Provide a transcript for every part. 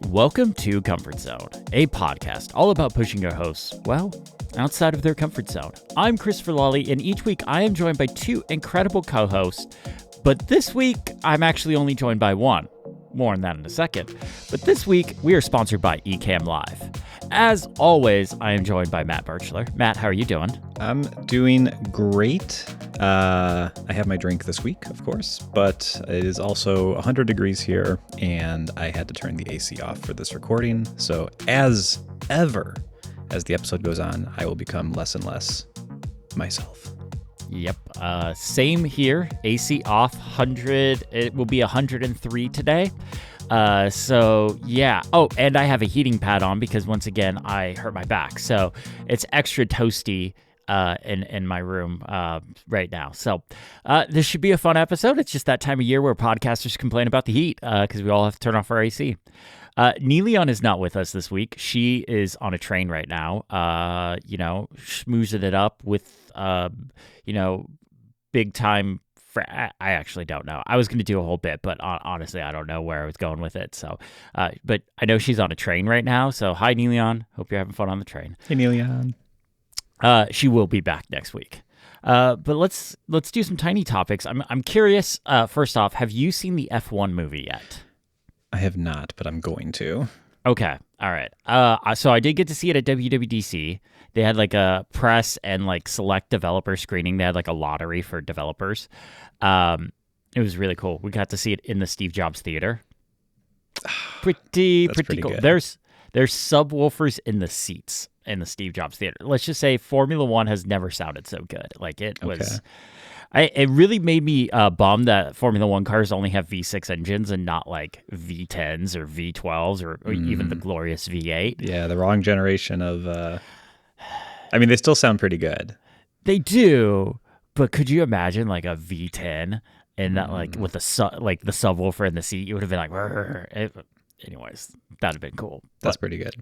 Welcome to Comfort Zone, a podcast all about pushing your hosts, well, outside of their comfort zone. I'm Christopher Lawley, and each week I am joined by two incredible co-hosts, but this week I'm actually only joined by one. More on that in a second. But this week we are sponsored by Ecamm Live. As always, I am joined by Matt Birchler. Matt, how are you doing? I'm doing great. I have my drink this week, of course, but it is also 100 degrees here, and I had to turn the AC off for this recording. So as the episode goes on, I will become less and less myself. Yep. Same here. AC off. 100. It will be 103 today. So yeah. Oh, and I have a heating pad on because once again I hurt my back, so it's extra toasty in my room right now. So this should be a fun episode. It's just that time of year where podcasters complain about the heat because we all have to turn off our AC. Niléane is not with us this week. She is on a train right now. Schmoozing it up with big time. I actually don't know. I was going to do a whole bit, but honestly, I don't know where I was going with it. So, but I know she's on a train right now. So, hi, Niléane. Hope you're having fun on the train. Hey, Niléane. She will be back next week. But let's do some tiny topics. I'm curious. First off, have you seen the F1 movie yet? I have not, but I'm going to. Okay. All right. So I did get to see it at WWDC. They had like a press and like select developer screening. They had like a lottery for developers. It was really cool. We got to see it in the Steve Jobs Theater. Pretty cool. Good. There's subwoofers in the seats in the Steve Jobs Theater. Let's just say Formula One has never sounded so good. Like it was. It really made me bummed that Formula One cars only have V6 engines and not like V10s or V12s or even the glorious V8. Yeah, the wrong generation of. They still sound pretty good. They do, but could you imagine like a V10 and that like with the subwoofer in the seat? You would have been like, anyways, that'd have been cool. That's pretty good.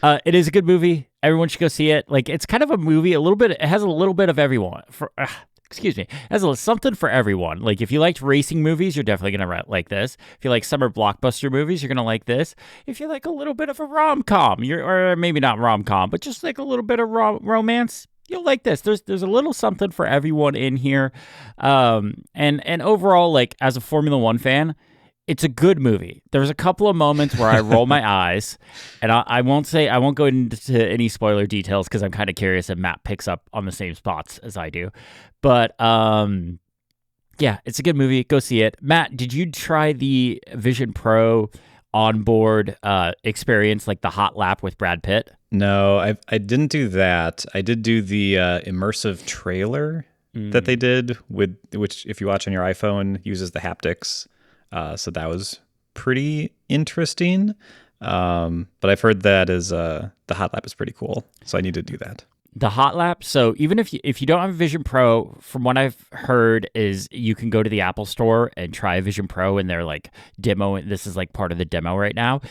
It is a good movie. Everyone should go see it. Like it's kind of a movie. It has a little bit of everyone. It has something for everyone. Like if you liked racing movies, you're definitely gonna like this. If you like summer blockbuster movies, you're gonna like this. If you like a little bit of a rom-com, or maybe not rom-com, but just like a little bit of romance, you'll like this. There's a little something for everyone in here. And overall, like as a Formula One fan, it's a good movie. There's a couple of moments where I roll my eyes, and I won't go into any spoiler details because I'm kind of curious if Matt picks up on the same spots as I do. But yeah, it's a good movie. Go see it. Matt, did you try the Vision Pro onboard experience, like the hot lap with Brad Pitt? No, I didn't do that. I did do the immersive trailer that they did which if you watch on your iPhone uses the haptics. So that was pretty interesting. But I've heard that the hot lap is pretty cool. So I need to do that. The hot lap. So even if you don't have a Vision Pro, from what I've heard is you can go to the Apple store and try a Vision Pro and they're like demo. This is like part of the demo right now.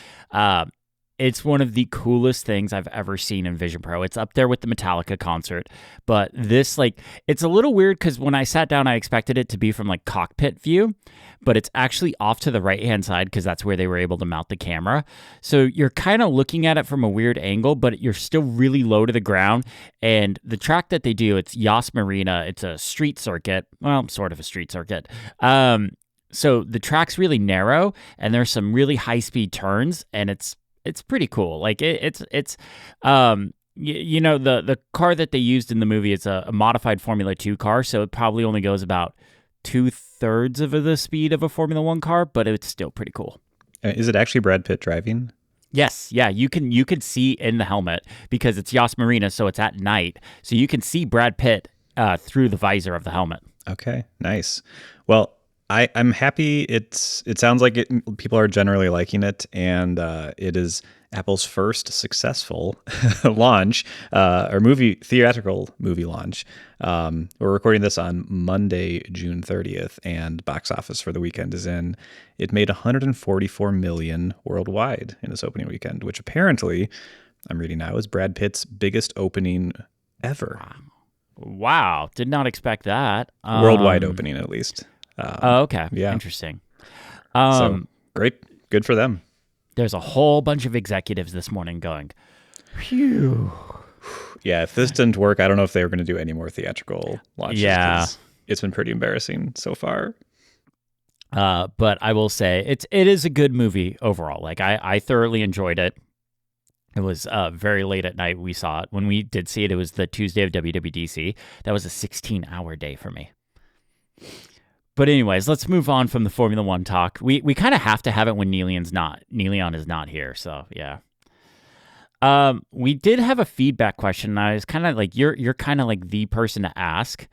It's one of the coolest things I've ever seen in Vision Pro. It's up there with the Metallica concert. But this, it's a little weird because when I sat down, I expected it to be from like cockpit view, but it's actually off to the right-hand side because that's where they were able to mount the camera. So you're kind of looking at it from a weird angle, but you're still really low to the ground. And the track that they do, it's Yas Marina. It's a street circuit. Well, sort of a street circuit. So the track's really narrow and there's some really high-speed turns, and it's pretty cool. Like the car that they used in the movie, it's a modified Formula 2 car, so it probably only goes about 2/3 of the speed of a Formula 1 car, but it's still pretty cool. Is it actually Brad Pitt driving? Yes, yeah, you can see in the helmet because it's Yas Marina, so it's at night, so you can see Brad Pitt through the visor of the helmet. Okay, nice. Well, I'm happy. It sounds like people are generally liking it, and it is Apple's first successful launch, or theatrical movie launch. We're recording this on Monday, June 30th, and box office for the weekend is in. It made $144 million worldwide in this opening weekend, which apparently, I'm reading now, is Brad Pitt's biggest opening ever. Wow, did not expect that. Worldwide opening, at least. Okay. Yeah. Interesting. So great. Good for them. There's a whole bunch of executives this morning going, phew. Yeah, if this didn't work, I don't know if they were going to do any more theatrical launches Yeah. because it's been pretty embarrassing so far. But I will say it is a good movie overall. Like I thoroughly enjoyed it. It was very late at night we saw it. When we did see it, it was the Tuesday of WWDC. That was a 16-hour day for me. But anyways, let's move on from the Formula One talk. We kind of have to have it when Niléane is not here. So yeah. We did have a feedback question. And I was kind of like, you're kind of like the person to ask.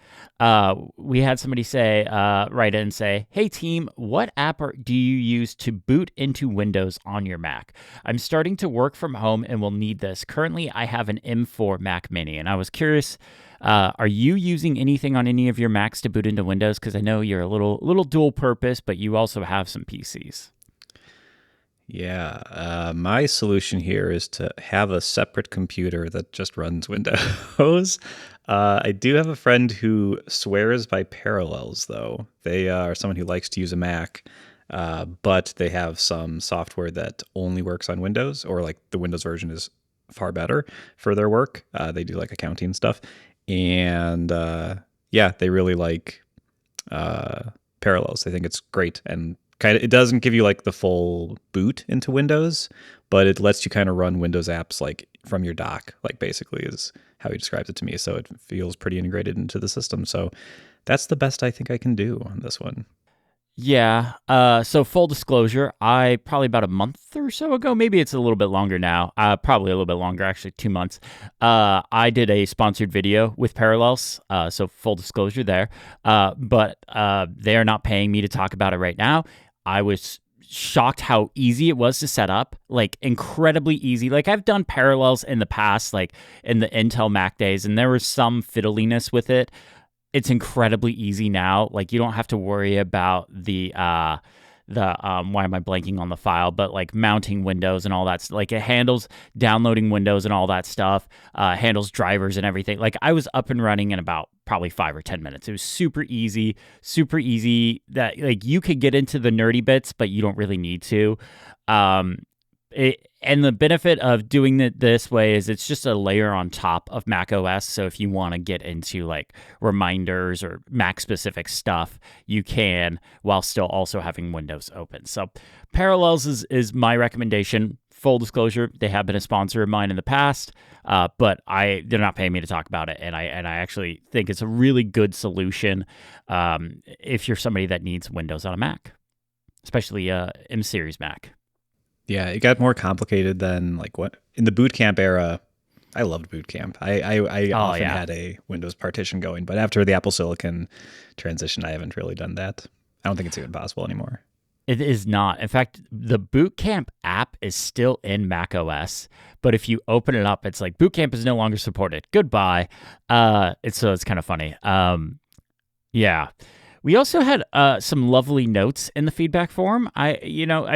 We had somebody say, write in and say, "Hey team, what app do you use to boot into Windows on your Mac? I'm starting to work from home and will need this. Currently, I have an M4 Mac Mini, and I was curious, are you using anything on any of your Macs to boot into Windows? Because I know you're a little dual purpose, but you also have some PCs." Yeah, my solution here is to have a separate computer that just runs Windows. I do have a friend who swears by Parallels, though. They are someone who likes to use a Mac, but they have some software that only works on Windows, or like the Windows version is far better for their work. They do like accounting stuff. And yeah, they really like Parallels. They think it's great, and kind of it doesn't give you like the full boot into Windows, but it lets you kind of run Windows apps like from your dock, like basically is how he describes it to me. So it feels pretty integrated into the system. So that's the best I think I can do on this one. Yeah. So full disclosure, I probably about a month or so ago, maybe it's a little bit longer now, probably a little bit longer, actually 2 months. I did a sponsored video with Parallels. So full disclosure there. But they are not paying me to talk about it right now. I was shocked how easy it was to set up, like incredibly easy. Like I've done Parallels in the past, like in the Intel Mac days, and there was some fiddliness with it. It's incredibly easy now. Like you don't have to worry about the why am I blanking on the file, but like mounting Windows and all that. Like it handles downloading Windows and all that stuff, handles drivers and everything. Like I was up and running in about probably 5 or 10 minutes. It was super easy that like you could get into the nerdy bits, but you don't really need to. And the benefit of doing it this way is it's just a layer on top of Mac OS. So if you want to get into like reminders or Mac specific stuff, you can while still also having Windows open. So Parallels is my recommendation. Full disclosure, they have been a sponsor of mine in the past, but they're not paying me to talk about it. And I actually think it's a really good solution if you're somebody that needs Windows on a Mac, especially M series Mac. Yeah, it got more complicated than like what in the boot camp era. I loved boot camp. I often had a Windows partition going, but after the Apple Silicon transition, I haven't really done that. I don't think it's even possible anymore. It is not. In fact, the Boot Camp app is still in Mac OS, but if you open it up, it's like Boot Camp is no longer supported. Goodbye. It's kind of funny. Yeah. We also had some lovely notes in the feedback form. I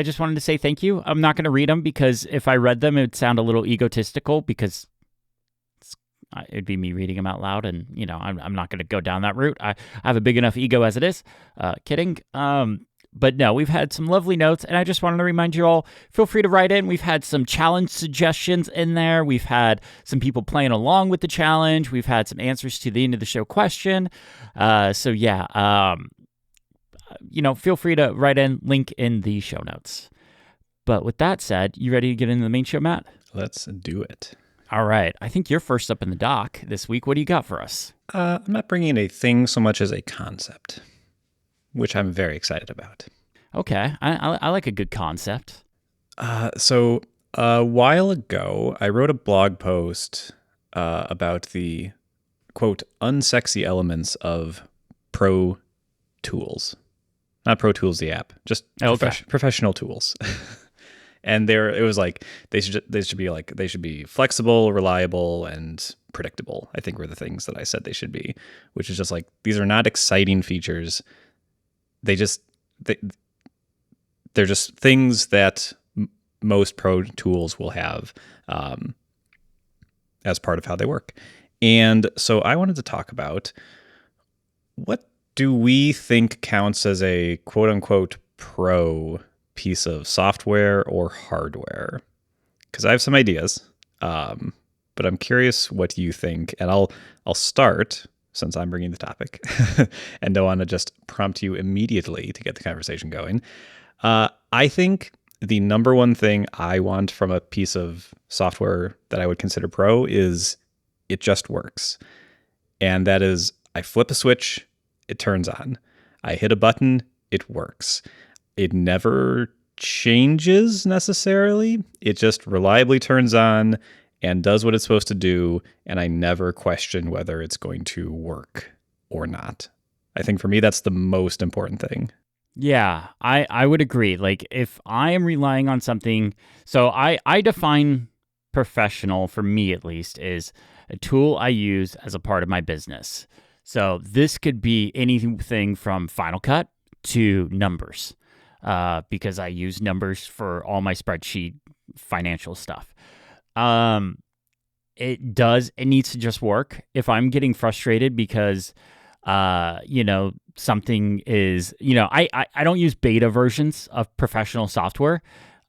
just wanted to say thank you. I'm not going to read them because if I read them, it would sound a little egotistical because it'd be me reading them out loud, and I'm not going to go down that route. I have a big enough ego as it is. Kidding. But no, we've had some lovely notes, and I just wanted to remind you all, feel free to write in. We've had some challenge suggestions in there. We've had some people playing along with the challenge. We've had some answers to the end of the show question. So yeah, feel free to write in, link in the show notes. But with that said, you ready to get into the main show, Matt? Let's do it. All right. I think you're first up in the dock this week. What do you got for us? I'm not bringing a thing so much as a concept, which I'm very excited about. Okay. I like a good concept. So a while ago, I wrote a blog post about the, quote, unsexy elements of Pro Tools. Not Pro Tools, the app, just professional tools. And it was like they should be flexible, reliable, and predictable, I think were the things that I said they should be, which is just like, these are not exciting features. They're just things that most Pro Tools will have as part of how they work. And so I wanted to talk about, what do we think counts as a quote unquote pro piece of software or hardware? Because I have some ideas, but I'm curious what you think. And I'll start since I'm bringing the topic, and don't want to just prompt you immediately to get the conversation going. I think the number one thing I want from a piece of software that I would consider pro is it just works. And that is, I flip a switch, it turns on. I hit a button, it works. It never changes necessarily. It just reliably turns on and does what it's supposed to do. And I never question whether it's going to work or not. I think for me, that's the most important thing. Yeah, I would agree. Like if I am relying on something, so I define professional for me at least is a tool I use as a part of my business. So this could be anything from Final Cut to numbers, because I use numbers for all my spreadsheet financial stuff. It needs to just work. If I'm getting frustrated because something is, I don't use beta versions of professional software.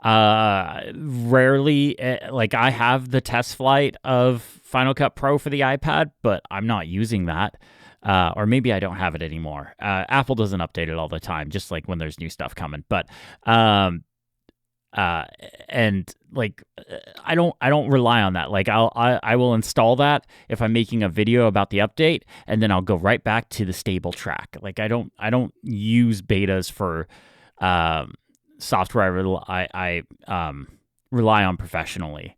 Rarely, like I have the test flight of Final Cut Pro for the iPad, but I'm not using that. Or maybe I don't have it anymore. Apple doesn't update it all the time, just like when there's new stuff coming. But and like I don't rely on that. Like I will install that if I'm making a video about the update, and then I'll go right back to the stable track. Like I don't use betas for software I rely on professionally.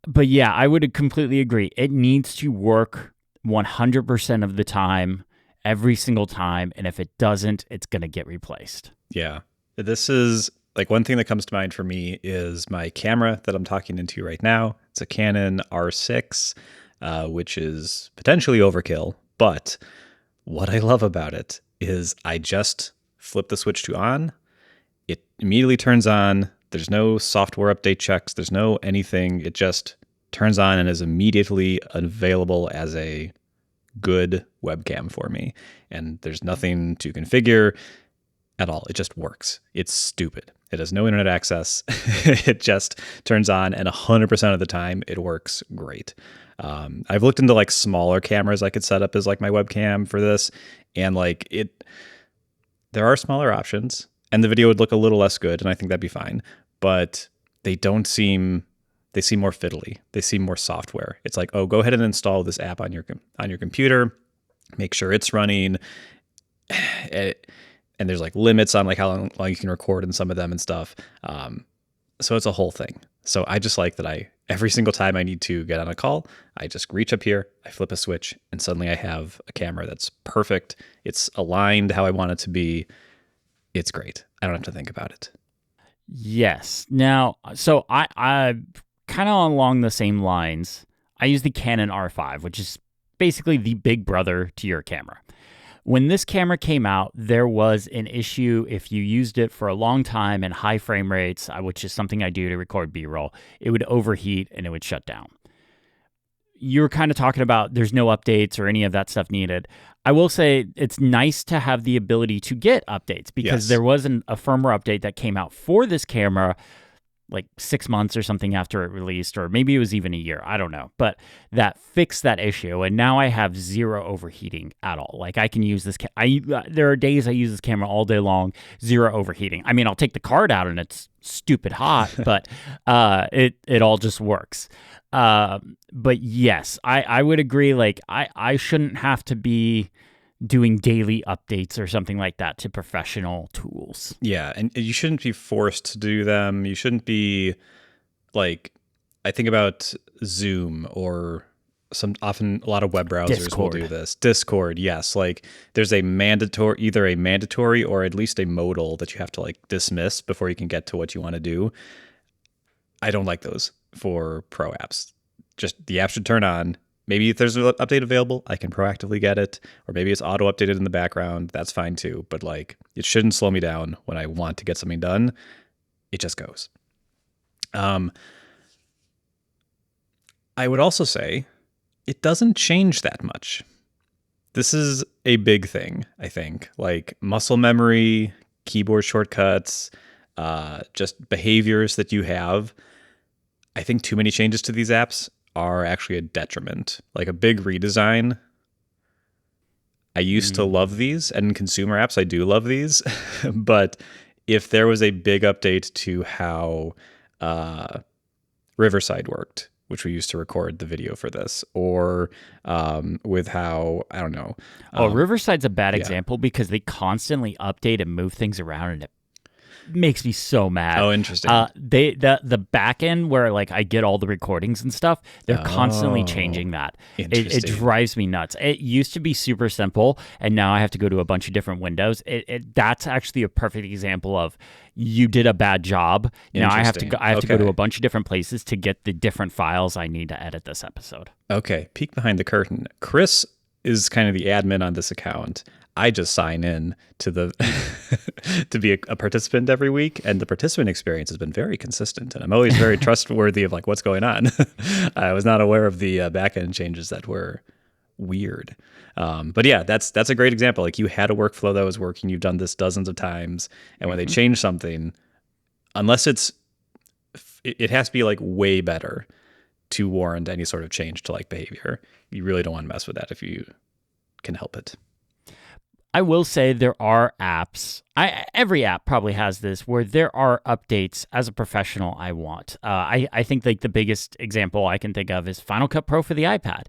But yeah, I would completely agree. It needs to work 100% of the time, every single time, and if it doesn't, it's going to get replaced. Yeah. This is like one thing that comes to mind for me is my camera that I'm talking into right now. It's a Canon R6, which is potentially overkill, but what I love about it is I just flip the switch to on. It immediately turns on. There's no software update checks. There's no anything. It just turns on and is immediately available as a good webcam for me. And there's nothing to configure at all. It just works. It's stupid. It has no internet access. It just turns on, and 100% of the time it works great. I've looked into like smaller cameras I could set up as like my webcam for this, and like there are smaller options, and the video would look a little less good, and I think that'd be fine. But they seem more fiddly. They seem more software. It's like, oh, go ahead and install this app on your computer, make sure it's running. And there's like limits on like how long you can record in some of them and stuff. So it's a whole thing. So I just like that every single time I need to get on a call, I just reach up here, I flip a switch, and suddenly I have a camera that's perfect. It's aligned how I want it to be. It's great. I don't have to think about it. Yes. Now, so I kind of along the same lines, I use the Canon R5, which is basically the big brother to your camera. When this camera came out, there was an issue if you used it for a long time and high frame rates, which is something I do to record B-roll, it would overheat and it would shut down. You were kind of talking about there's no updates or any of that stuff needed. I will say it's nice to have the ability to get updates because there was a firmware update that came out for this camera like 6 months or something after it released, or maybe it was even a year. I don't know. But that fixed that issue, and now I have zero overheating at all. Like I can use this. There are days I use this camera all day long, zero overheating. I mean, I'll take the card out and it's stupid hot, but it all just works. But yes, I would agree. Like I shouldn't have to be doing daily updates or something like that to professional tools. Yeah, and you shouldn't be forced to do them. You shouldn't be like, I think about Zoom or often a lot of web browsers will do this. Discord, yes. Like there's either a mandatory or at least a modal that you have to like dismiss before you can get to what you want to do. I don't like those for pro apps. Just the app should turn on. Maybe if there's an update available, I can proactively get it. Or maybe it's auto updated in the background. That's fine too. But like, it shouldn't slow me down when I want to get something done. It just goes. I would also say it doesn't change that much. This is a big thing, I think. Like muscle memory, keyboard shortcuts, just behaviors that you have. I think too many changes to these apps are actually a detriment. Like a big redesign, I used to love these, and in consumer apps, I do love these. But if there was a big update to how Riverside worked, which we used to record the video for this, or with how, I don't know. Riverside's a bad yeah. example because they constantly update and move things around, and it makes me so mad. Oh, interesting. The back end where like I get all the recordings and stuff, they're constantly changing that. It drives me nuts. It used to be super simple, and now I have to go to a bunch of different windows. That's actually a perfect example of you did a bad job. Now I have to go to a bunch of different places to get the different files I need to edit this episode. Okay, peek behind the curtain. Chris is kind of the admin on this account. I just sign in to the to be a participant every week, and the participant experience has been very consistent, and I'm always very trustworthy of like what's going on. I was not aware of the back end changes that were weird, but yeah, that's a great example. Like you had a workflow that was working. You've done this dozens of times, and when they change something, unless it has to be like way better to warrant any sort of change to like behavior. You really don't want to mess with that if you can help it. I will say there are apps, every app probably has this, where there are updates as a professional I want. I think like the biggest example I can think of is Final Cut Pro for the iPad.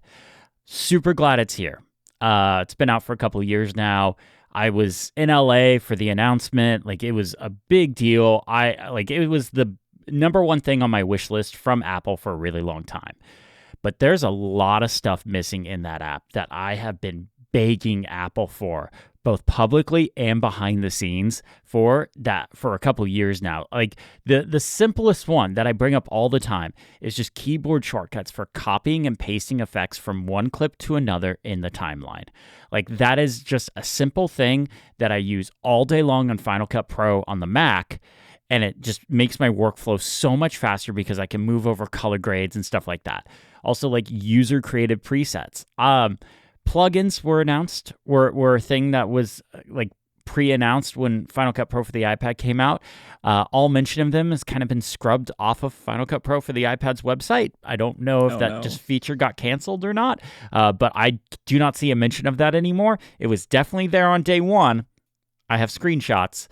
Super glad it's here. It's been out for a couple of years now. I was in LA for the announcement. Like it was a big deal. It was the number one thing on my wish list from Apple for a really long time. But there's a lot of stuff missing in that app that I have been begging Apple for, both publicly and behind the scenes for a couple of years now. Like the simplest one that I bring up all the time is just keyboard shortcuts for copying and pasting effects from one clip to another in the timeline. Like that is just a simple thing that I use all day long on Final Cut Pro on the Mac. And it just makes my workflow so much faster because I can move over color grades and stuff like that. Also, like user created presets. Plugins were announced, were a thing that was like pre-announced when Final Cut Pro for the iPad came out. All mention of them has kind of been scrubbed off of Final Cut Pro for the iPad's website. I don't know if just feature got canceled or not, but I do not see a mention of that anymore. It was definitely there on day one. I have screenshots.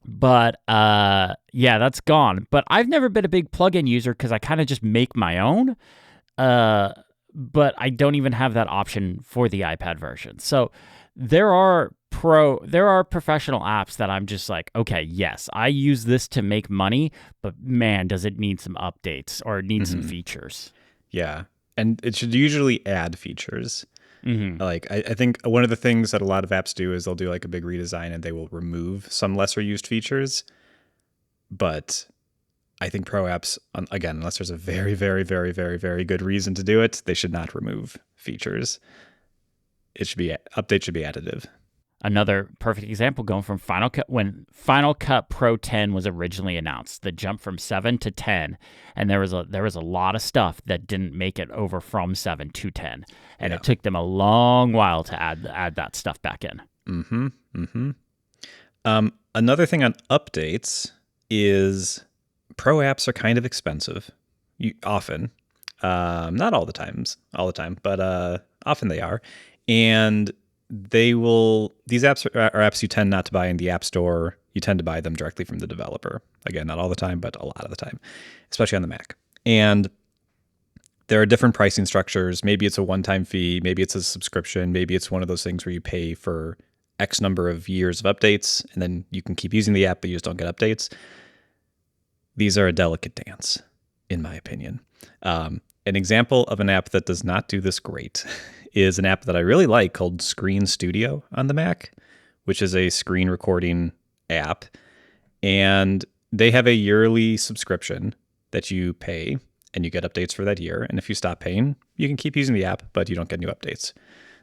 But yeah, that's gone. But I've never been a big plugin user because I kind of just make my own. But I don't even have that option for the iPad version. So there are professional apps that I'm just like, okay, yes, I use this to make money, but man, does it need some updates or need some features? Yeah, and it should usually add features. Like I think one of the things that a lot of apps do is they'll do like a big redesign and they will remove some lesser used features. But I think pro apps, again, unless there's a very, very, very, very, very good reason to do it, they should not remove features. Updates should be additive. Another perfect example going from when Final Cut Pro 10 was originally announced, the jump from 7 to 10, and there was a lot of stuff that didn't make it over from 7 to 10, and it took them a long while to add that stuff back in. Another thing on updates is pro apps are kind of expensive. Often, not all the time, but often they are, and these apps are apps you tend not to buy in the App Store. You tend to buy them directly from the developer. Again, not all the time, but a lot of the time, especially on the Mac. And there are different pricing structures. Maybe it's a one-time fee. Maybe it's a subscription. Maybe it's one of those things where you pay for X number of years of updates, and then you can keep using the app, but you just don't get updates. These are a delicate dance, in my opinion. An example of an app that does not do this great is an app that I really like called Screen Studio on the Mac, which is a screen recording app. And they have a yearly subscription that you pay and you get updates for that year. And if you stop paying, you can keep using the app, but you don't get new updates.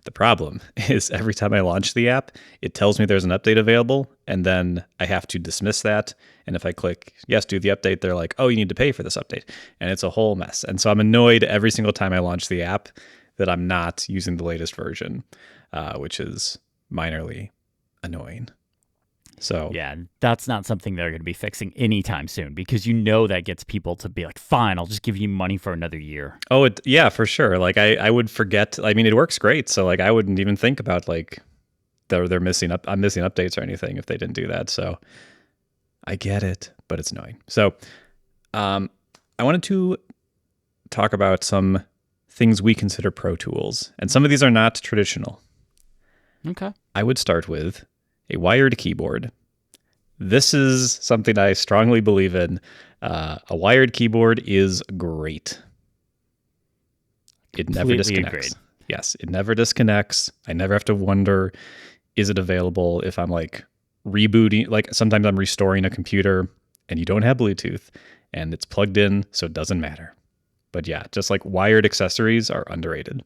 The problem is every time I launch the app, it tells me there's an update available, and then I have to dismiss that. And if I click, yes, do the update, they're like, oh, you need to pay for this update. And it's a whole mess. And so I'm annoyed every single time I launch the app that I'm not using the latest version, which is minorly annoying. So Yeah, that's not something they're going to be fixing anytime soon, because that gets people to be like, fine, I'll just give you money for another year. oh, yeah, for sure. Like I would forget. I mean, it works great. So like I wouldn't even think about like they're missing up. I'm missing updates or anything if they didn't do that. So I get it, but it's annoying. So I wanted to talk about some things we consider pro tools, and some of these are not traditional. Okay. I would start with a wired keyboard. This is something I strongly believe in. A wired keyboard is great. It never Completely disconnects. agreed. Yes, it never disconnects. I never have to wonder, is it available if I'm like rebooting, like sometimes I'm restoring a computer and you don't have Bluetooth and it's plugged in, so it doesn't matter. But yeah, just like wired accessories are underrated.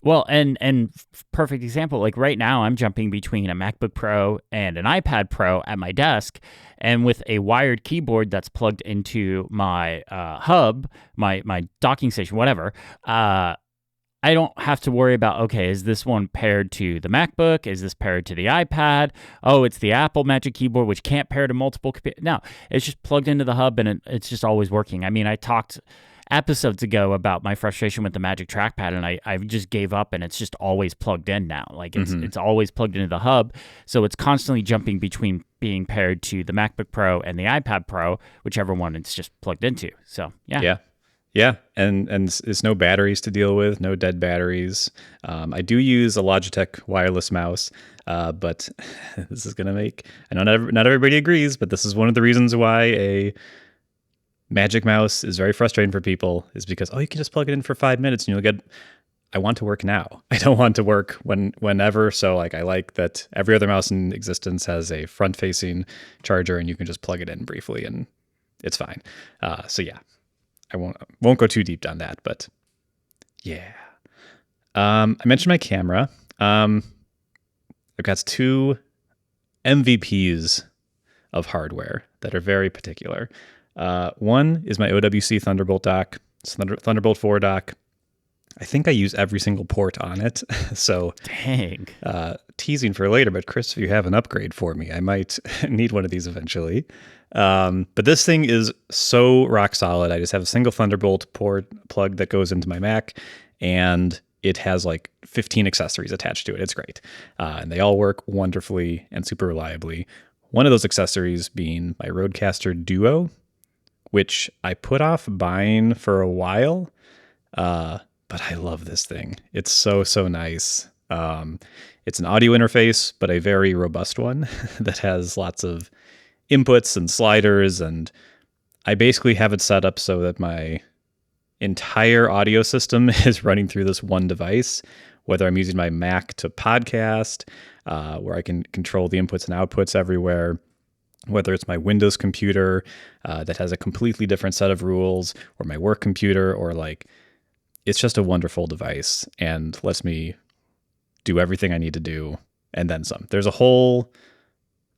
Well, and perfect example, like right now I'm jumping between a MacBook Pro and an iPad Pro at my desk, and with a wired keyboard that's plugged into my hub, my docking station, whatever. I don't have to worry about, okay, is this one paired to the MacBook? Is this paired to the iPad? Oh, it's the Apple Magic Keyboard, which can't pair to multiple computers. No, it's just plugged into the hub, and it's just always working. I mean, I talked episodes ago about my frustration with the Magic Trackpad, and I just gave up, and it's just always plugged in now. Like it's always plugged into the hub, so it's constantly jumping between being paired to the MacBook Pro and the iPad Pro, whichever one it's just plugged into. So yeah. Yeah, and it's no batteries to deal with, no dead batteries. I do use a Logitech wireless mouse, but this is gonna make, I know not everybody agrees, but this is one of the reasons why a Magic Mouse is very frustrating for people, is because you can just plug it in for 5 minutes and you'll get. I want to work now. I don't want to work whenever. So like I like that every other mouse in existence has a front-facing charger, and you can just plug it in briefly and it's fine. So yeah. I won't go too deep on that, but yeah. I mentioned my camera. I've got two MVPs of hardware that are very particular. One is my OWC Thunderbolt dock. It's Thunderbolt 4 dock. I think I use every single port on it. So Dang. Teasing for later, but Chris, if you have an upgrade for me, I might need one of these eventually. But this thing is so rock solid. I just have a single Thunderbolt port plug that goes into my Mac, and it has like 15 accessories attached to it. It's great. And they all work wonderfully and super reliably. One of those accessories being my Rodecaster Duo, which I put off buying for a while. But I love this thing. It's so nice. It's an audio interface, but a very robust one that has lots of inputs and sliders, and I basically have it set up so that my entire audio system is running through this one device, whether I'm using my Mac to podcast, where I can control the inputs and outputs everywhere, whether it's my Windows computer that has a completely different set of rules, or my work computer, or like, it's just a wonderful device and lets me do everything I need to do and then some. There's a whole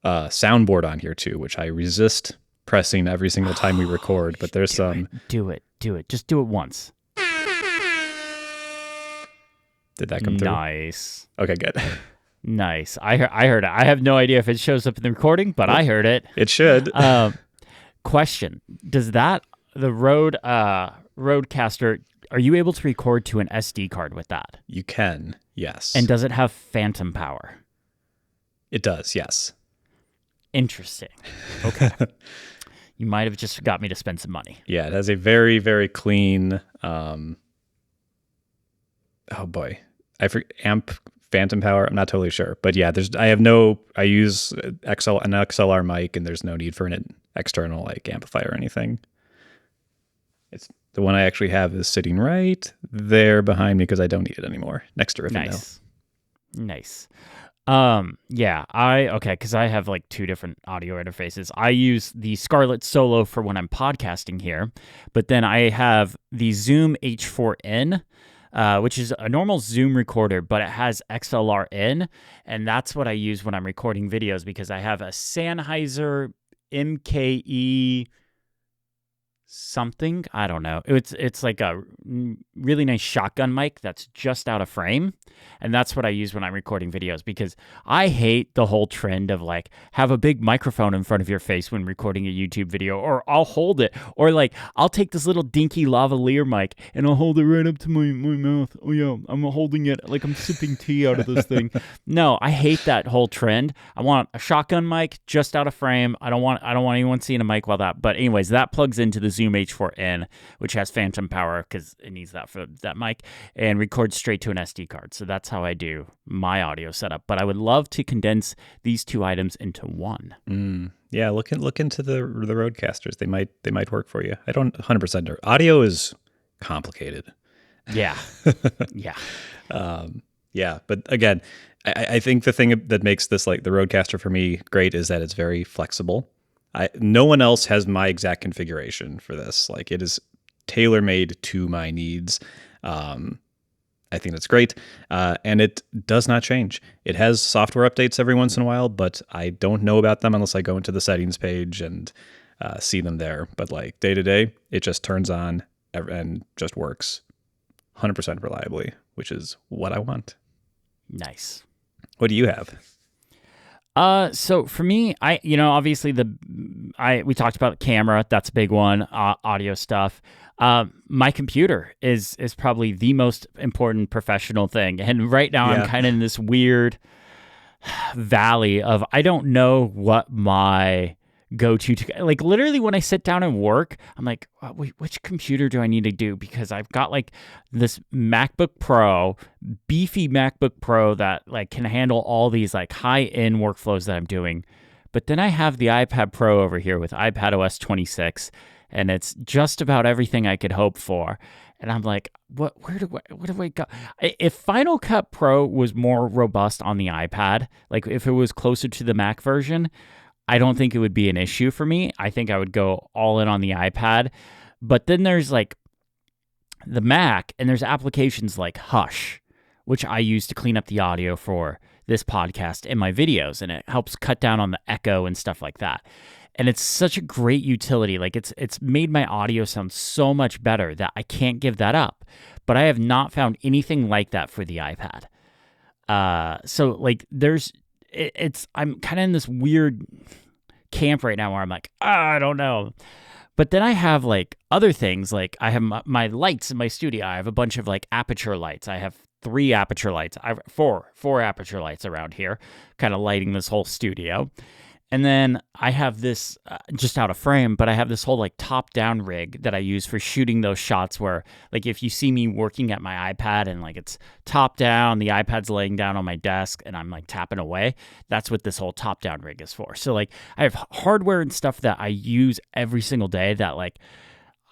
soundboard on here too, which I resist pressing every single time we record, but there's some. Do it. Just do it once. Did that come through? Nice. Okay, good. Nice. I heard it. I have no idea if it shows up in the recording, but I heard it. It should. Question: does the Rodecaster, are you able to record to an SD card with that? You can, yes. And does it have phantom power? It does, yes. Interesting. Okay. You might have just got me to spend some money. Yeah, it has a very, very clean, oh boy, amp phantom power. I'm not totally sure, but yeah, I use an XLR mic, and there's no need for an external like amplifier or anything. It's the one I actually have is sitting right there behind me because I don't need it anymore. Next to Riffin. Nice. Yeah, because I have like two different audio interfaces. I use the Scarlett Solo for when I'm podcasting here, but then I have the Zoom H4n, which is a normal Zoom recorder, but it has XLR in, and that's what I use when I'm recording videos, because I have a Sennheiser MKE something. I don't know. It's like a really nice shotgun mic that's just out of frame, and that's what I use when I'm recording videos, because I hate the whole trend of like have a big microphone in front of your face when recording a YouTube video, or I'll hold it, or like I'll take this little dinky lavalier mic and I'll hold it right up to my mouth. Oh yeah, I'm holding it like I'm sipping tea out of this thing. No, I hate that whole trend. I want a shotgun mic just out of frame. I don't want anyone seeing a mic while that. But anyways, that plugs into the Zoom H4n, which has phantom power because it needs that for that mic, and records straight to an SD card. So that's how I do my audio setup. But I would love to condense these two items into one. Yeah, look into the Roadcasters. They might work for you. I don't 100% know. Audio is complicated. Yeah. Yeah. Yeah, but again, I think the thing that makes this like the Roadcaster for me great is that it's very flexible. No one else has my exact configuration for this. Like it is tailor-made to my needs. I think that's great. And it does not change. It has software updates every once in a while, but I don't know about them unless I go into the settings page and see them there. But like day to day, it just turns on and just works 100% reliably, which is what I want. Nice. What do you have? So for me, obviously we talked about the camera. That's a big one. Audio stuff. My computer is probably the most important professional thing. And right now I'm kind of in this weird valley of, I don't know what my go-to, like literally when I sit down and work, I'm like, wait, which computer do I need to do? Because I've got like this MacBook Pro, beefy MacBook Pro that like can handle all these like high-end workflows that I'm doing. But then I have the iPad Pro over here with iPadOS 26, and it's just about everything I could hope for. And I'm like, what do I go? If Final Cut Pro was more robust on the iPad, like if it was closer to the Mac version, I don't think it would be an issue for me. I think I would go all in on the iPad. But then there's like the Mac, and there's applications like Hush, which I use to clean up the audio for this podcast and my videos, and it helps cut down on the echo and stuff like that. And it's such a great utility. Like it's made my audio sound so much better that I can't give that up. But I have not found anything like that for the iPad. So like I'm kind of in this weird camp right now where I'm like, I don't know. But then I have like other things, like I have my lights in my studio. I have a bunch of like aperture lights. I have 3 aperture lights. I have four aperture lights around here, kind of lighting this whole studio. And then I have this just out of frame, but I have this whole like top-down rig that I use for shooting those shots where, like, if you see me working at my iPad and like it's top down, the iPad's laying down on my desk and I'm like tapping away, that's what this whole top-down rig is for. So like I have hardware and stuff that I use every single day that like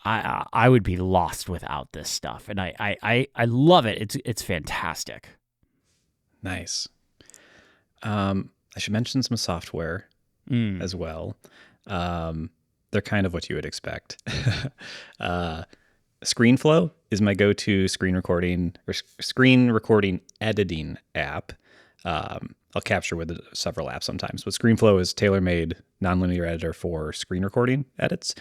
I would be lost without this stuff, and I love it. It's fantastic. Nice. I should mention some software as well. They're kind of what you would expect. ScreenFlow is my go-to screen recording editing app. I'll capture with several apps sometimes, but ScreenFlow is tailor-made nonlinear editor for screen recording edits.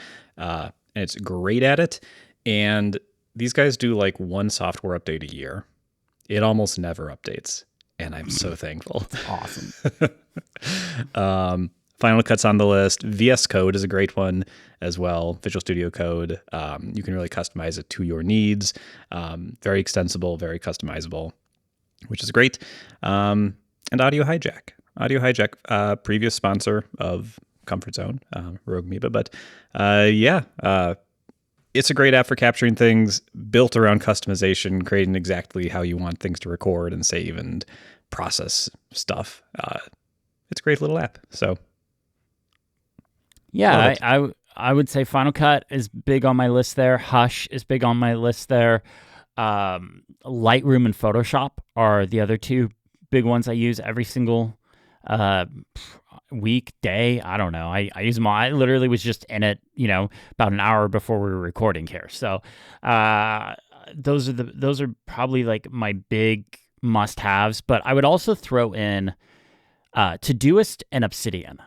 And it's great at it. And these guys do like one software update a year. It almost never updates, and I'm so thankful. Awesome. Final Cut's on the list. VS Code is a great one as well. Visual Studio Code. You can really customize it to your needs. Very extensible, very customizable, which is great. And Audio Hijack. Audio Hijack, previous sponsor of Comfort Zone, Rogue Amoeba. But it's a great app for capturing things, built around customization, creating exactly how you want things to record and save and process stuff. It's a great little app. So, yeah, I would say Final Cut is big on my list there. Hush is big on my list there. Lightroom and Photoshop are the other 2 big ones I use every single week, day. I don't know. I use them all. I literally was just in it, about an hour before we were recording here. So those are probably like my big must-haves. But I would also throw in Todoist and Obsidian.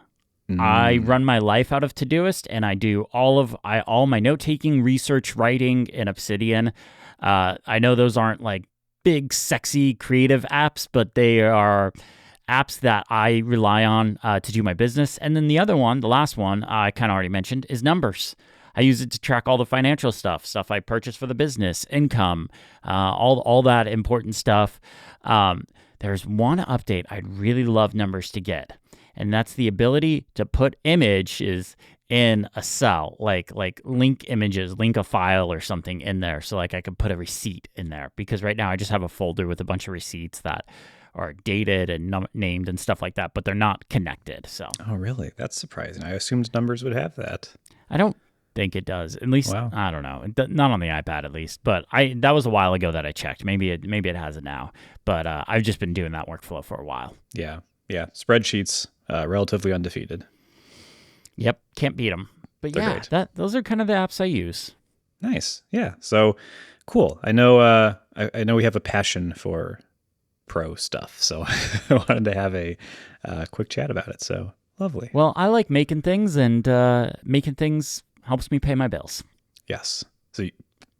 I run my life out of Todoist, and I do all my note-taking, research, writing in Obsidian. I know those aren't like big, sexy, creative apps, but they are apps that I rely on to do my business. And then the other one, the last one I kind of already mentioned, is Numbers. I use it to track all the financial stuff I purchase for the business, income, all that important stuff. There's one update I'd really love Numbers to get, and that's the ability to put images in a cell, like link images, link a file or something in there. So like I could put a receipt in there, because right now I just have a folder with a bunch of receipts that are dated and named and stuff like that, but they're not connected. So. Oh, really? That's surprising. I assumed Numbers would have that. I don't think it does. At least, wow. I don't know. Not on the iPad, at least. But that was a while ago that I checked. Maybe it has it now. But I've just been doing that workflow for a while. Yeah. Spreadsheets, relatively undefeated. Yep, can't beat them. But They're great. Those are kind of the apps I use. Nice. Yeah. So cool. I know. I know we have a passion for pro stuff, so I wanted to have a quick chat about it. So lovely. Well, I like making things, and making things helps me pay my bills. Yes. So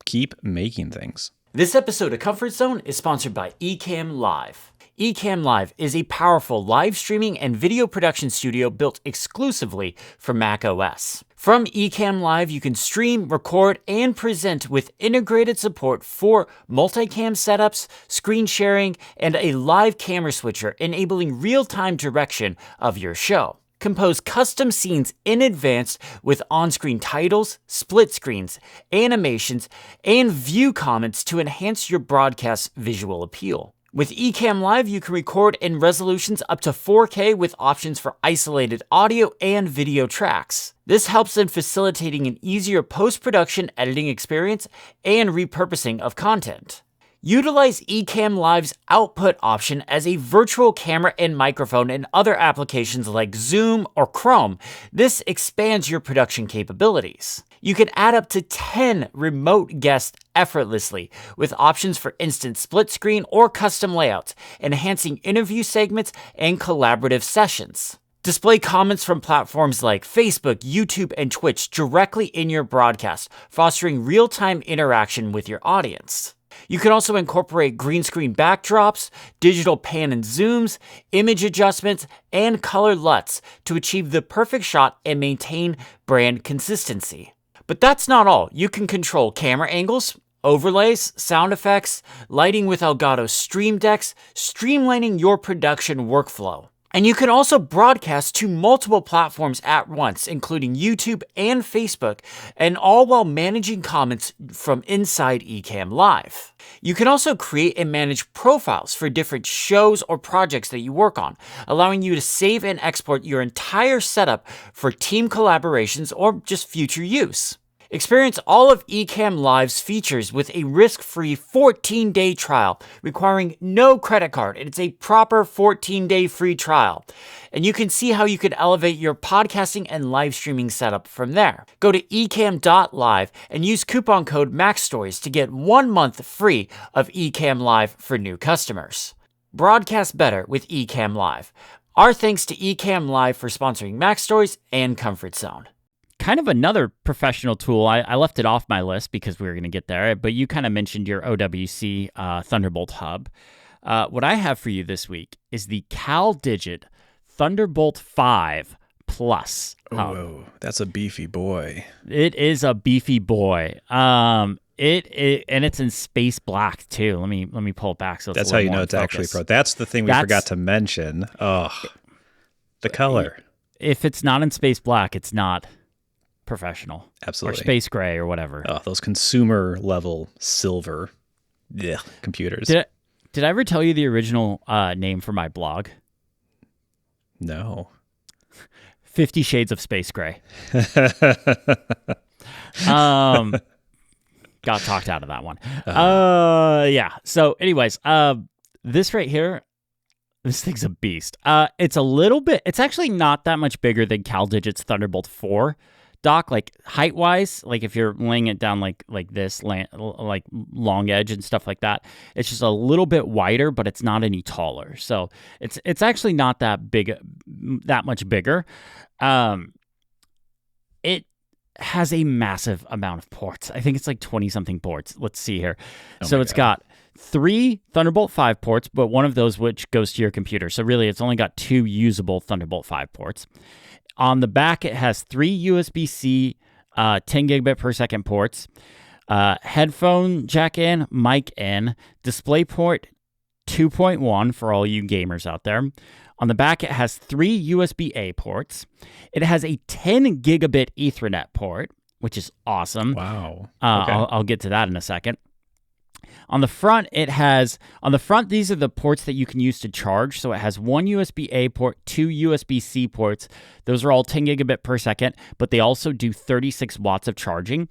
keep making things. This episode of Comfort Zone is sponsored by Ecamm Live. Ecamm Live is a powerful live streaming and video production studio built exclusively for Mac OS. From Ecamm Live, you can stream, record, and present with integrated support for multicam setups, screen sharing, and a live camera switcher, enabling real-time direction of your show. Compose custom scenes in advance with on-screen titles, split screens, animations, and view comments to enhance your broadcast's visual appeal. With Ecamm Live, you can record in resolutions up to 4K with options for isolated audio and video tracks. This helps in facilitating an easier post-production editing experience and repurposing of content. Utilize Ecamm Live's output option as a virtual camera and microphone in other applications like Zoom or Chrome. This expands your production capabilities. You can add up to 10 remote guests effortlessly with options for instant split screen or custom layouts, enhancing interview segments and collaborative sessions. Display comments from platforms like Facebook, YouTube, and Twitch directly in your broadcast, fostering real-time interaction with your audience. You can also incorporate green screen backdrops, digital pan and zooms, image adjustments, and color LUTs to achieve the perfect shot and maintain brand consistency. But that's not all. You can control camera angles, overlays, sound effects, lighting with Elgato Stream Decks, streamlining your production workflow. And you can also broadcast to multiple platforms at once, including YouTube and Facebook, and all while managing comments from inside Ecamm Live. You can also create and manage profiles for different shows or projects that you work on, allowing you to save and export your entire setup for team collaborations or just future use. Experience all of Ecamm Live's features with a risk-free 14-day trial requiring no credit card. It's a proper 14-day free trial. And you can see how you can elevate your podcasting and live streaming setup from there. Go to ecamm.live and use coupon code MAXSTORIES to get 1 month free of Ecamm Live for new customers. Broadcast better with Ecamm Live. Our thanks to Ecamm Live for sponsoring MacStories and Comfort Zone. Kind of another professional tool. I left it off my list because we were going to get there, but you kind of mentioned your OWC Thunderbolt hub. What I have for you this week is the CalDigit Thunderbolt 5 Plus. Oh, that's a beefy boy. It is a beefy boy. And it's in space black too. Let me pull it back so it's that's a how little you know more it's in actually focus. pro. That's the thing we forgot to mention. Oh, the color. If it's not in space black, it's not professional. Absolutely. Or space gray or whatever. Oh, those consumer level silver computers. Did I ever tell you the original name for my blog? No. 50 Shades of Space Gray. Got talked out of that one. Yeah. So anyways, this right here, this thing's a beast. It's actually not that much bigger than CalDigit's Thunderbolt 4 dock, like height-wise, like if you're laying it down like this, like long edge and stuff like that, it's just a little bit wider, but it's not any taller. So it's actually not that big, that much bigger. It has a massive amount of ports. I think it's like 20-something ports. Let's see here. So it's got 3 Thunderbolt 5 ports, but one of those which goes to your computer. So really, it's only got 2 usable Thunderbolt 5 ports. On the back, it has 3 USB-C 10 gigabit per second ports, headphone jack in, mic in, DisplayPort 2.1 for all you gamers out there. On the back, it has 3 USB-A ports. It has a 10 gigabit Ethernet port, which is awesome. Wow. I'll get to that in a second. On the front, these are the ports that you can use to charge. So it has 1 USB-A port, 2 USB-C ports. Those are all 10 gigabit per second, but they also do 36 watts of charging.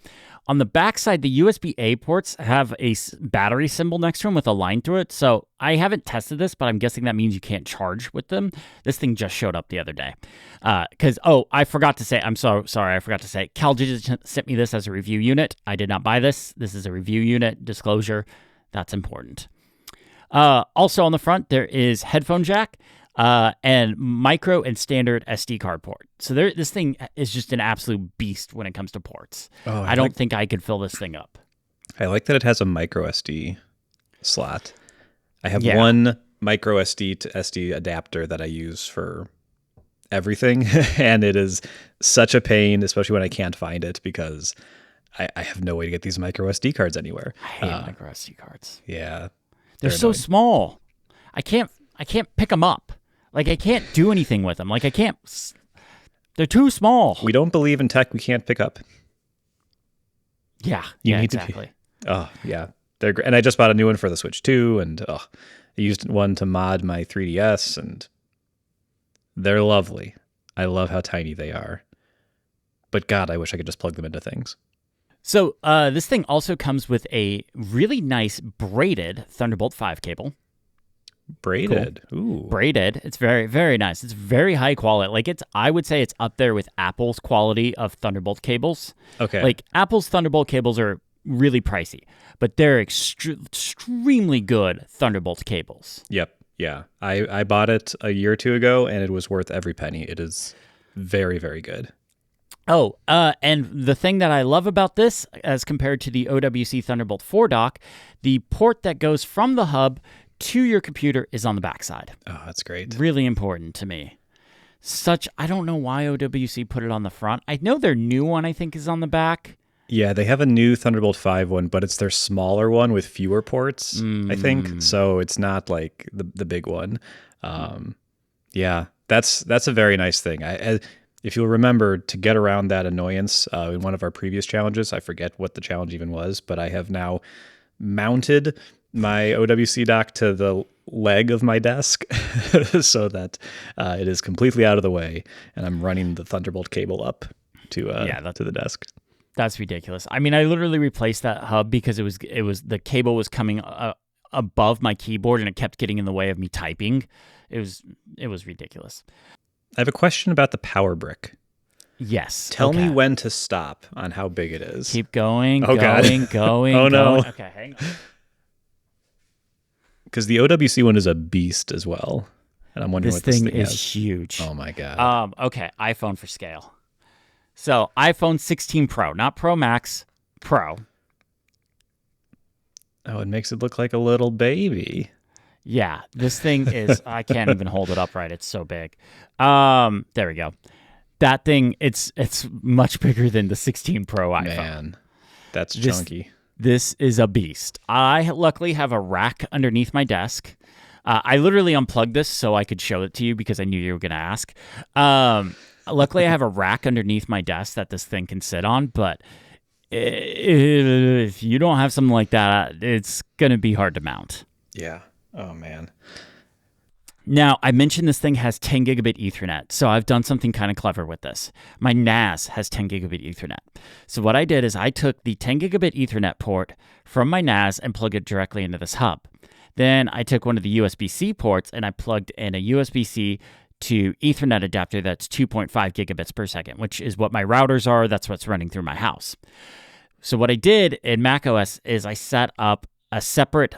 On the back side, the USB-A ports have a battery symbol next to them with a line through it. So I haven't tested this, but I'm guessing that means you can't charge with them. This thing just showed up the other day. I forgot to say, I'm so sorry, I forgot to say, CalDigit sent me this as a review unit. I did not buy this. This is a review unit. Disclosure, that's important. Also on the front, there is headphone jack and micro and standard SD card port. So this thing is just an absolute beast when it comes to ports. I don't think I could fill this thing up. I like that it has a micro SD slot. I have one micro SD to SD adapter that I use for everything, and it is such a pain, especially when I can't find it, because I have no way to get these micro SD cards anywhere. I hate micro SD cards. Yeah. They're so annoying. Small. I can't pick them up. Like, I can't do anything with them. Like, I can't. They're too small. We don't believe in tech we can't pick up. Yeah. You need exactly. To be. Oh, yeah. They're great. And I just bought a new one for the Switch too. And I used one to mod my 3DS, and they're lovely. I love how tiny they are. But God, I wish I could just plug them into things. So this thing also comes with a really nice braided Thunderbolt 5 cable. Braided. Cool. Ooh. Braided. It's very, very nice. It's very high quality. Like, I would say it's up there with Apple's quality of Thunderbolt cables. Okay. Like, Apple's Thunderbolt cables are really pricey, but they're extremely good Thunderbolt cables. Yep. Yeah. I bought it a year or two ago, and it was worth every penny. It is very, very good. Oh, and the thing that I love about this, as compared to the OWC Thunderbolt 4 dock, the port that goes from the hub to your computer is on the backside. Oh, that's great. Really important to me. I don't know why OWC put it on the front. I know their new one, I think, is on the back. Yeah, they have a new Thunderbolt 5 one, but it's their smaller one with fewer ports, I think. So it's not like the big one. Yeah, that's a very nice thing. If you'll remember, to get around that annoyance in one of our previous challenges, I forget what the challenge even was, but I have now mounted my OWC dock to the leg of my desk so that it is completely out of the way, and I'm running the Thunderbolt cable up to the desk. That's ridiculous. I mean, I literally replaced that hub because it was the cable was coming above my keyboard, and it kept getting in the way of me typing. It was ridiculous. I have a question about the power brick. Yes. Tell me when to stop on how big it is. Keep going, going. Oh, no. Okay, hang on. Because the OWC one is a beast as well. And I'm wondering what this thing is has. Huge. Oh, my God. Okay, iPhone for scale. So, iPhone 16 Pro, not Pro Max, Pro. Oh, it makes it look like a little baby. Yeah, this thing is, I can't even hold it up right. It's so big. There we go. That thing, it's much bigger than the 16 Pro iPhone. Man, that's chunky. This is a beast. I luckily have a rack underneath my desk. I literally unplugged this so I could show it to you because I knew you were going to ask. Luckily, I have a rack underneath my desk that this thing can sit on, but if you don't have something like that, it's going to be hard to mount. Yeah. Oh, man. Now, I mentioned this thing has 10 gigabit Ethernet, so I've done something kind of clever with this. My NAS has 10 gigabit Ethernet. So what I did is I took the 10 gigabit Ethernet port from my NAS and plugged it directly into this hub. Then I took one of the USB-C ports and I plugged in a USB-C to Ethernet adapter that's 2.5 gigabits per second, which is what my routers are. That's what's running through my house. So what I did in macOS is I set up a separate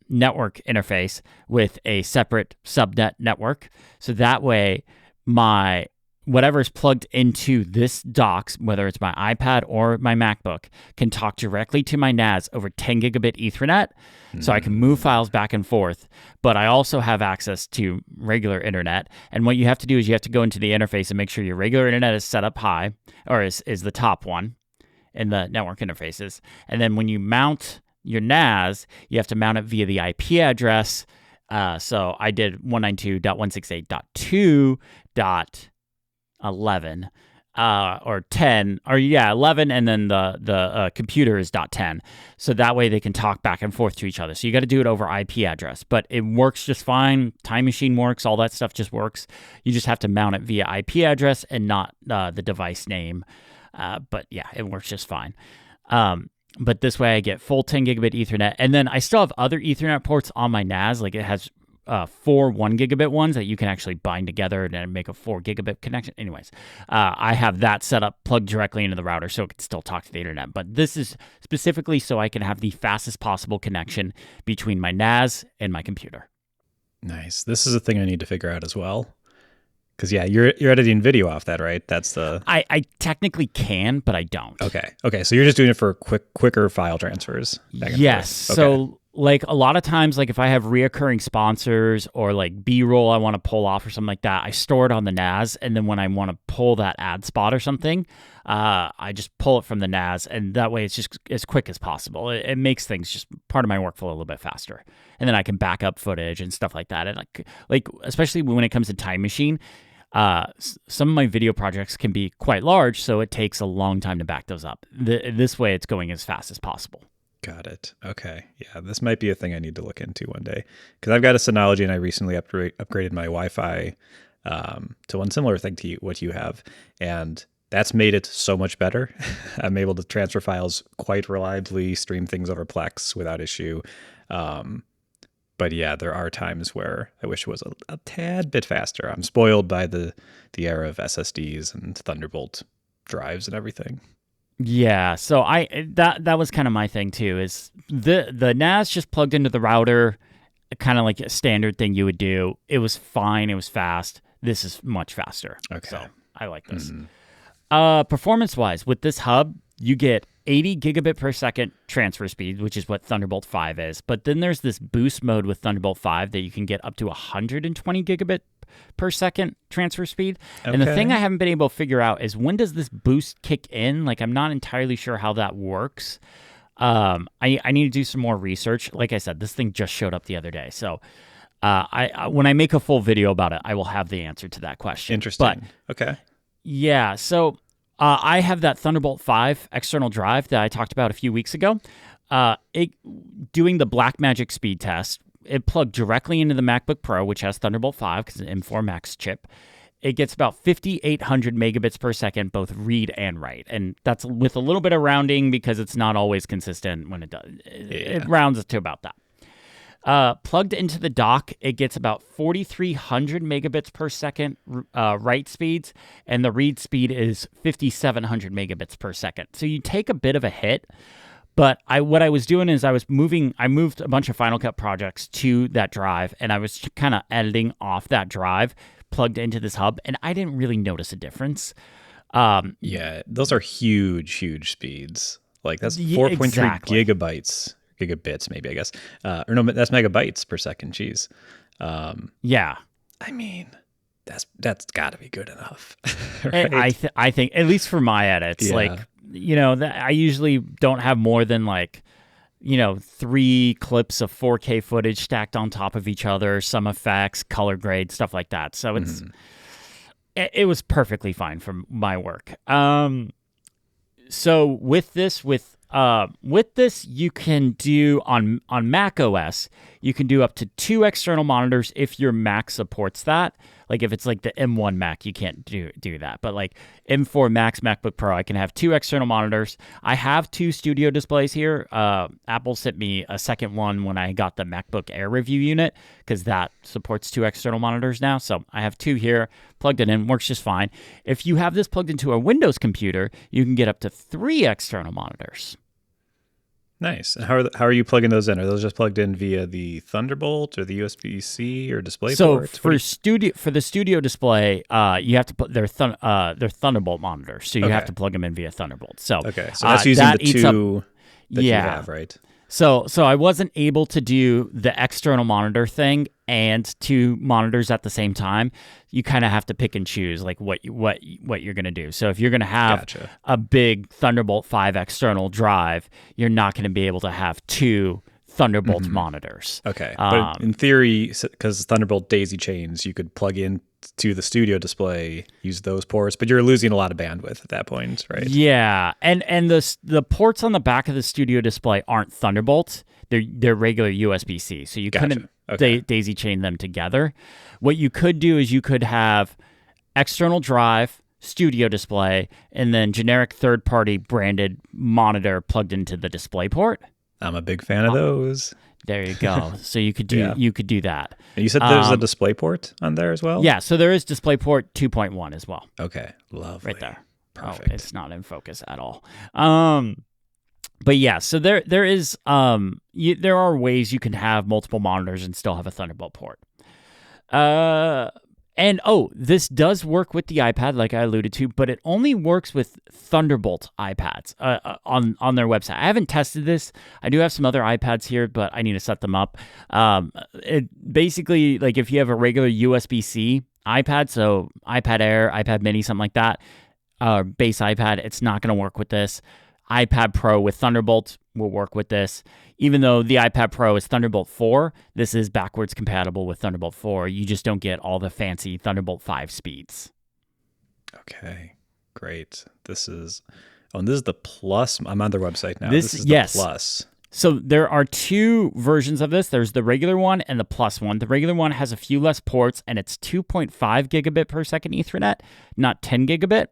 network interface with a separate subnet network. So that way my whatever is plugged into this dock, whether it's my iPad or my MacBook, can talk directly to my NAS over 10 gigabit Ethernet. So I can move files back and forth, but I also have access to regular internet. And what you have to do is you have to go into the interface and make sure your regular internet is set up high, or is the top one in the network interfaces. And then when you mount your NAS, you have to mount it via the IP address. So I did 192.168.2.11 or 10, or 11, and then the computer is .10. So that way they can talk back and forth to each other. So you got to do it over IP address, but it works just fine. Time Machine works, all that stuff just works. You just have to mount it via IP address and not the device name. But yeah, it works just fine. But this way I get full 10 gigabit Ethernet. And then I still have other Ethernet ports on my NAS. Like it has 4 1 gigabit ones that you can actually bind together and make a 4 gigabit connection. Anyways, I have that set up plugged directly into the router so it can still talk to the internet. But this is specifically so I can have the fastest possible connection between my NAS and my computer. Nice. This is a thing I need to figure out as well. Because yeah, you're editing video off that, right? That's the I technically can, but I don't. Okay. So you're just doing it for quicker file transfers. Yes. So like a lot of times, like if I have reoccurring sponsors or like B-roll I want to pull off or something like that, I store it on the NAS, and then when I want to pull that ad spot or something, I just pull it from the NAS, and that way it's just as quick as possible. It makes things just part of my workflow a little bit faster, and then I can back up footage and stuff like that. And like especially when it comes to Time Machine. Some of my video projects can be quite large, so it takes a long time to back those up. This way, it's going as fast as possible. Got it. Okay. Yeah, this might be a thing I need to look into one day. Because I've got a Synology, and I recently upgraded my Wi-Fi to one similar thing to what you have. And that's made it so much better. I'm able to transfer files quite reliably, stream things over Plex without issue. But yeah, there are times where I wish it was a tad bit faster. I'm spoiled by the era of SSDs and Thunderbolt drives and everything. Yeah, so that was kind of my thing too. Is the NAS just plugged into the router, kind of like a standard thing you would do. It was fine. It was fast. This is much faster. Okay, so I like this. Performance-wise, with this hub, you get 80 gigabit per second transfer speed, which is what Thunderbolt 5 is. But then there's this boost mode with Thunderbolt 5 that you can get up to 120 gigabit per second transfer speed. Okay. And the thing I haven't been able to figure out is when does this boost kick in? Like, I'm not entirely sure how that works. I need to do some more research. Like I said, this thing just showed up the other day. So when I make a full video about it, I will have the answer to that question. Interesting. But, okay. Yeah, so I have that Thunderbolt 5 external drive that I talked about a few weeks ago. Doing the Blackmagic speed test, it plugged directly into the MacBook Pro, which has Thunderbolt 5 because it's an M4 Max chip. It gets about 5,800 megabits per second, both read and write. And that's with a little bit of rounding because it's not always consistent when it does. It rounds to about that. Plugged into the dock, it gets about 4,300 megabits per second write speeds, and the read speed is 5,700 megabits per second. So you take a bit of a hit, but what I was doing is I moved a bunch of Final Cut projects to that drive, and I was kind of editing off that drive, plugged into this hub, and I didn't really notice a difference. Yeah, those are huge speeds. Like that's 4.3 gigabits maybe, I guess. Or no, that's megabytes per second. Jeez. Yeah. I mean, that's got to be good enough. Right? I think, at least for my edits, like, I usually don't have more than 3 clips of 4K footage stacked on top of each other, some effects, color grade, stuff like that. So it was perfectly fine for my work. So with this, you can do on Mac OS, You can do up to 2 external monitors if your Mac supports that. Like if it's like the M1 Mac, you can't do that. But like M4 Max, MacBook Pro, I can have 2 external monitors. I have 2 studio displays here. Apple sent me a second one when I got the MacBook Air review unit because that supports 2 external monitors now. So I have 2 here, plugged it in, works just fine. If you have this plugged into a Windows computer, you can get up to 3 external monitors. Nice. How are you plugging those in? Are those just plugged in via the Thunderbolt or the USB-C or DisplayPort? So for the studio display, you have to put their Thunderbolt monitors. So you have to plug them in via Thunderbolt. So that's using the 2 that you have, right? So I wasn't able to do the external monitor thing and 2 monitors at the same time. You kind of have to pick and choose like what you're going to do. So if you're going to have a big Thunderbolt 5 external drive, you're not going to be able to have 2 Thunderbolt monitors. Okay. But in theory, because Thunderbolt daisy chains, you could plug in to the studio display, use those ports, but you're losing a lot of bandwidth at that point, right? Yeah. And the ports on the back of the studio display aren't Thunderbolt. They're regular USB-C. So you couldn't daisy chain them together. What you could do is you could have external drive, studio display, and then generic third-party branded monitor plugged into the display port. I'm a big fan of those. There you go. So you could do that. And you said there's a DisplayPort on there as well? Yeah, so there is DisplayPort 2.1 as well. Okay, lovely. Right there. Perfect. Oh, it's not in focus at all. But yeah, so there is there are ways you can have multiple monitors and still have a Thunderbolt port. And this does work with the iPad, like I alluded to, but it only works with Thunderbolt iPads on their website. I haven't tested this. I do have some other iPads here, but I need to set them up. It basically, like if you have a regular USB-C iPad, so iPad Air, iPad Mini, something like that, base iPad, it's not going to work with this. iPad Pro with Thunderbolt will work with this. Even though the iPad Pro is Thunderbolt 4, this is backwards compatible with Thunderbolt 4. You just don't get all the fancy Thunderbolt 5 speeds. Okay, great. This is the Plus. I'm on their website now. This is the Plus. So there are 2 versions of this. There's the regular one and the Plus one. The regular one has a few less ports, and it's 2.5 gigabit per second Ethernet, not 10 gigabit.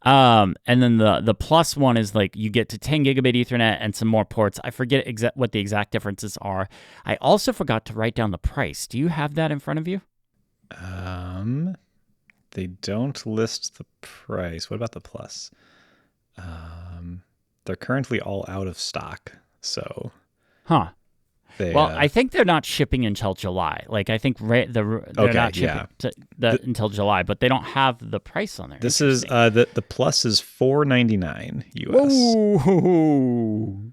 And then the Plus one is like you get to 10 gigabit Ethernet and some more ports. I forget what the exact differences are. I also forgot to write down the price. Do you have that in front of you? They don't list the price. What about the Plus? They're currently all out of stock. So, I think they're not shipping until July. Like I think they're not shipping until July, but they don't have the price on there. This is the Plus is $499 US. Ooh.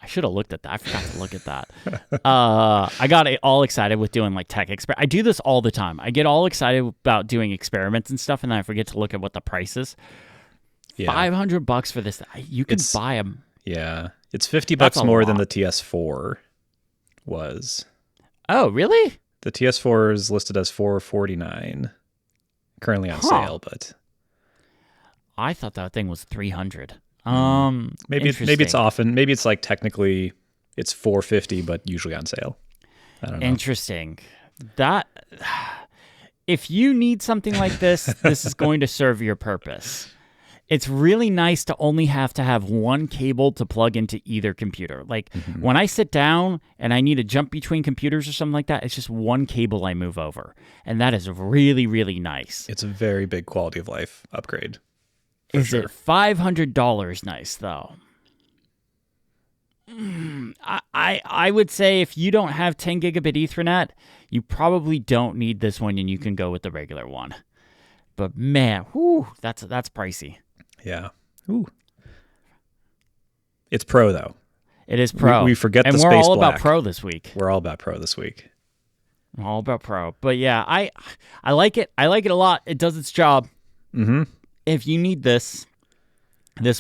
I should have looked at that. I forgot to look at that. I got all excited with doing like tech I do this all the time. I get all excited about doing experiments and stuff, and then I forget to look at what the price is. Yeah. $500 for this. You can buy them. Yeah. It's $50 more than the TS4 was. Oh, really? The TS4 is listed as $449, currently on sale, but I thought that thing was $300. Maybe it's often. Maybe it's like technically it's $450, but usually on sale. I don't know. Interesting. That if you need something like this, this is going to serve your purpose. It's really nice to only have to have one cable to plug into either computer. Like when I sit down and I need to jump between computers or something like that, it's just one cable I move over. And that is really, really nice. It's a very big quality of life upgrade. Is it $500 nice, though? I would say if you don't have 10 gigabit Ethernet, you probably don't need this one and you can go with the regular one. But man, that's pricey. Yeah. Ooh. It's Pro, though. It is Pro. We forget the space black. And we're all black. about Pro this week. We're all about Pro this week. I'm all about Pro. But yeah, I like it. I like it a lot. It does its job. Mm-hmm. If you need this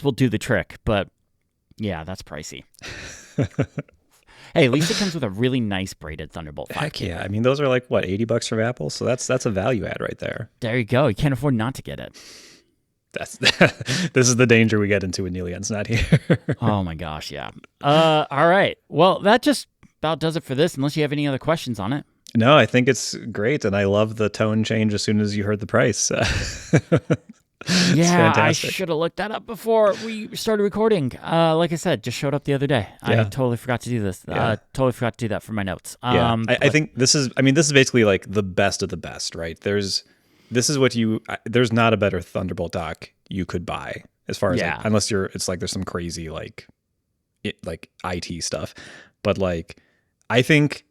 will do the trick. But yeah, that's pricey. Hey, at least it comes with a really nice braided Thunderbolt 5 Heck cable. yeah. I mean, those are like, what, $80 from Apple? So that's a value add right there. There you go. You can't afford not to get it. This is the danger we get into when Niléane's not here. Oh my gosh, yeah. All right. Well, that just about does it for this, unless you have any other questions on it. No, I think it's great, and I love the tone change as soon as you heard the price. It's Yeah, I fantastic. should have looked that up before we started recording. Like I said, just showed up the other day. Yeah. I totally forgot to do this. Yeah. Totally forgot to do that for my notes. Yeah, I think this is. I mean, this is basically like the best of the best, right? This is what there's not a better Thunderbolt dock you could buy as far as like, unless it's like there's some crazy like IT stuff, but like I think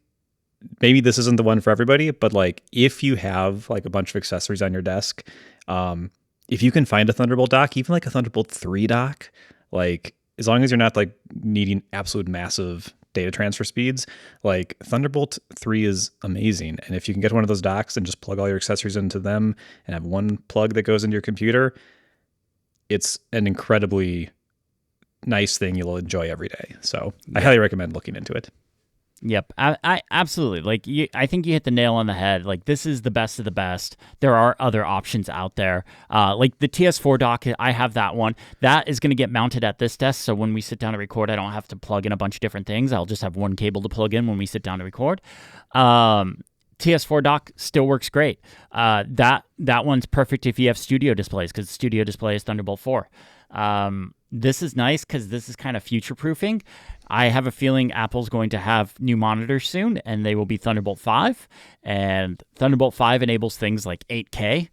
maybe this isn't the one for everybody, but like if you have like a bunch of accessories on your desk, if you can find a Thunderbolt dock, even like a Thunderbolt 3 dock, like as long as you're not like needing absolute massive data transfer speeds, like Thunderbolt 3 is amazing. And if you can get one of those docks and just plug all your accessories into them and have one plug that goes into your computer, it's an incredibly nice thing you'll enjoy every day. So I highly recommend looking into it. Yep, I absolutely. Like, I think you hit the nail on the head. Like, this is the best of the best. There are other options out there. Like the TS4 dock, I have that one. That is going to get mounted at this desk, so when we sit down to record, I don't have to plug in a bunch of different things. I'll just have one cable to plug in when we sit down to record. TS4 dock still works great. That one's perfect if you have studio displays, because studio display is Thunderbolt 4. This is nice because this is kind of future-proofing. I have a feeling Apple's going to have new monitors soon, and they will be Thunderbolt 5. And Thunderbolt 5 enables things like 8K,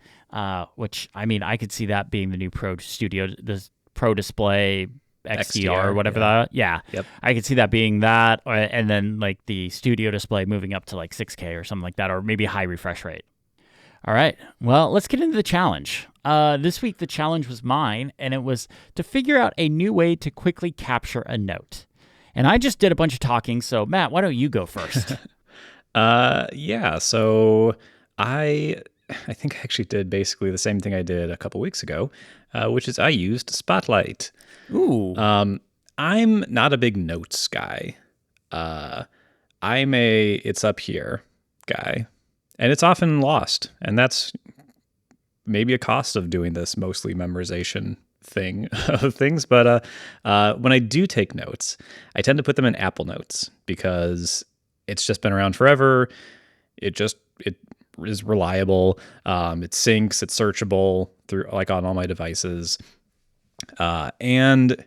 which, I mean, I could see that being the new Pro Studio, the Pro Display XDR or whatever that. Yeah. Yep. I could see that being that, and then like the Studio Display moving up to like 6K or something like that, or maybe high refresh rate. All right, well, let's get into the challenge. This week, the challenge was mine, and it was to figure out a new way to quickly capture a note. And I just did a bunch of talking, so Matt, why don't you go first? Yeah, so I think I actually did basically the same thing I did a couple weeks ago, which is I used Spotlight. Ooh. I'm not a big notes guy. I'm a it's up here guy. And it's often lost. And that's maybe a cost of doing this mostly memorization thing of things. But when I do take notes, I tend to put them in Apple Notes because it's just been around forever. It is reliable. It syncs. It's searchable through like on all my devices. And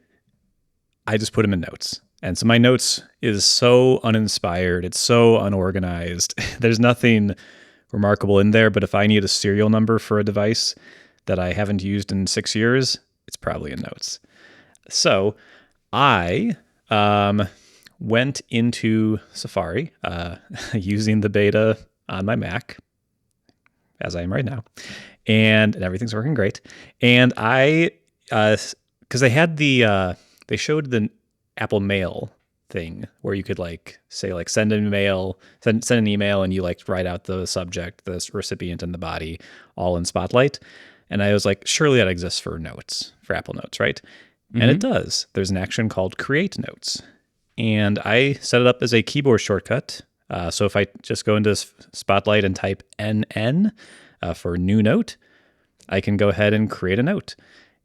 I just put them in Notes. And so my Notes is so uninspired. It's so unorganized. There's nothing remarkable in there, but if I need a serial number for a device that I haven't used in 6 years, it's probably in Notes. So I went into Safari using the beta on my Mac, as I am right now, and everything's working great. And I, because they showed the Apple Mail thing where you could like say like send an email and you like write out the subject, the recipient, and the body all in Spotlight. And I was like, surely that exists for Notes, for Apple Notes, right? Mm-hmm. And it does. There's an action called Create Notes. And I set it up as a keyboard shortcut. So if I just go into Spotlight and type NN for new note, I can go ahead and create a note.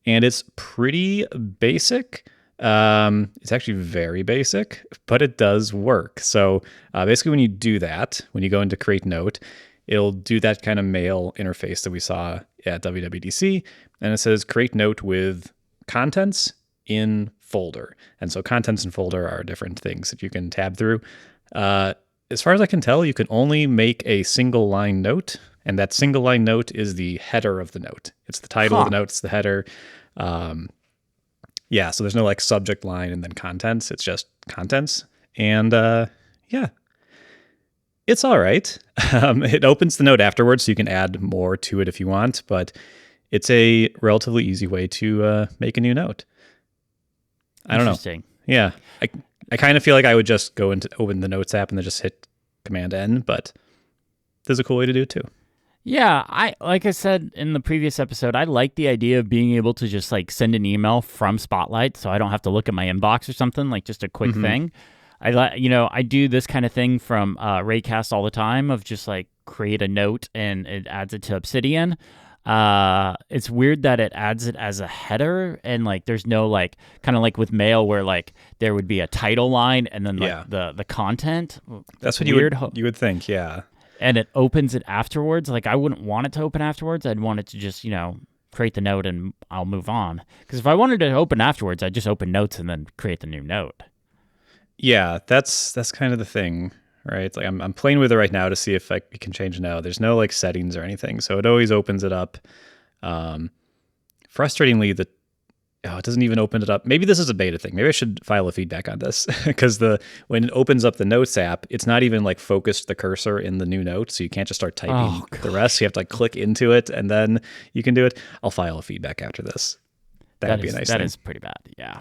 And it's pretty basic. It's actually very basic, but it does work. So basically when you do that, when you go into create note, it'll do that kind of mail interface that we saw at WWDC. And it says create note with contents in folder. And so contents and folder are different things that you can tab through. As far as I can tell, you can only make a single line note. And that single line note is the header of the note. It's the title of the note. It's the header. Yeah, so there's no like subject line and then contents. It's just contents. And yeah, it's all right. It opens the note afterwards, so you can add more to it if you want. But it's a relatively easy way to make a new note. I don't know. Interesting. Yeah, I kind of feel like I would just go into open the Notes app and then just hit Command N, but there's a cool way to do it too. Yeah, like I said in the previous episode, I like the idea of being able to just like send an email from Spotlight, so I don't have to look at my inbox or something, like just a quick thing. I do this kind of thing from Raycast all the time of just like create a note and it adds it to Obsidian. It's weird that it adds it as a header, and like there's no like kind of like with mail where like there would be a title line and then like the content. That's what weird. you would think, yeah. And it opens it afterwards. Like I wouldn't want it to open afterwards. I'd want it to just, create the note and I'll move on. Because if I wanted to open afterwards, I'd just open notes and then create the new note. Yeah, that's kind of the thing, right? Like I'm playing with it right now to see if I can change now. There's no like settings or anything, so it always opens it up. Frustratingly, it doesn't even open it up. Maybe this is a beta thing. Maybe I should file a feedback on this because when it opens up the Notes app, it's not even like focused the cursor in the new note, so you can't just start typing the rest. You have to like click into it and then you can do it. I'll file a feedback after this. That would be a nice thing. That is pretty bad, yeah.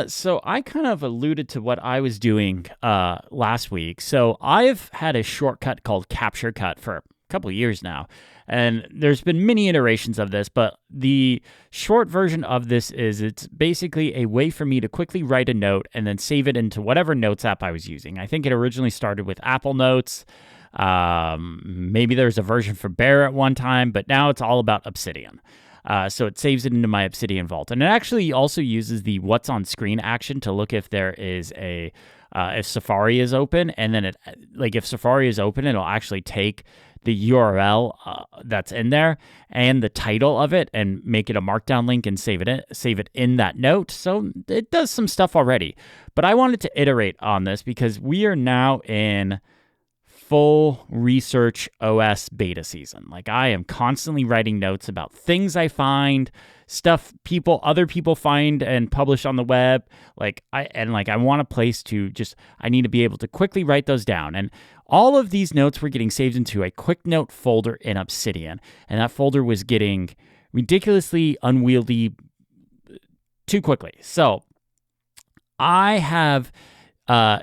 So I kind of alluded to what I was doing last week. So I've had a shortcut called Capture Cut for a couple of years now. And there's been many iterations of this, but the short version of this is it's basically a way for me to quickly write a note and then save it into whatever Notes app I was using. I think it originally started with Apple Notes. Maybe there's a version for Bear at one time, but now it's all about Obsidian. So it saves it into my Obsidian Vault. And it actually also uses the What's on Screen action to look if there is if Safari is open. And then if Safari is open, it'll actually take the URL that's in there and the title of it and make it a markdown link and save it in that note. So it does some stuff already. But I wanted to iterate on this because we are now in full Research OS beta season. Like I am constantly writing notes about things I find, stuff other people find and publish on the web. I want a place to I need to be able to quickly write those down. And all of these notes were getting saved into a quick note folder in Obsidian. And that folder was getting ridiculously unwieldy too quickly. So I have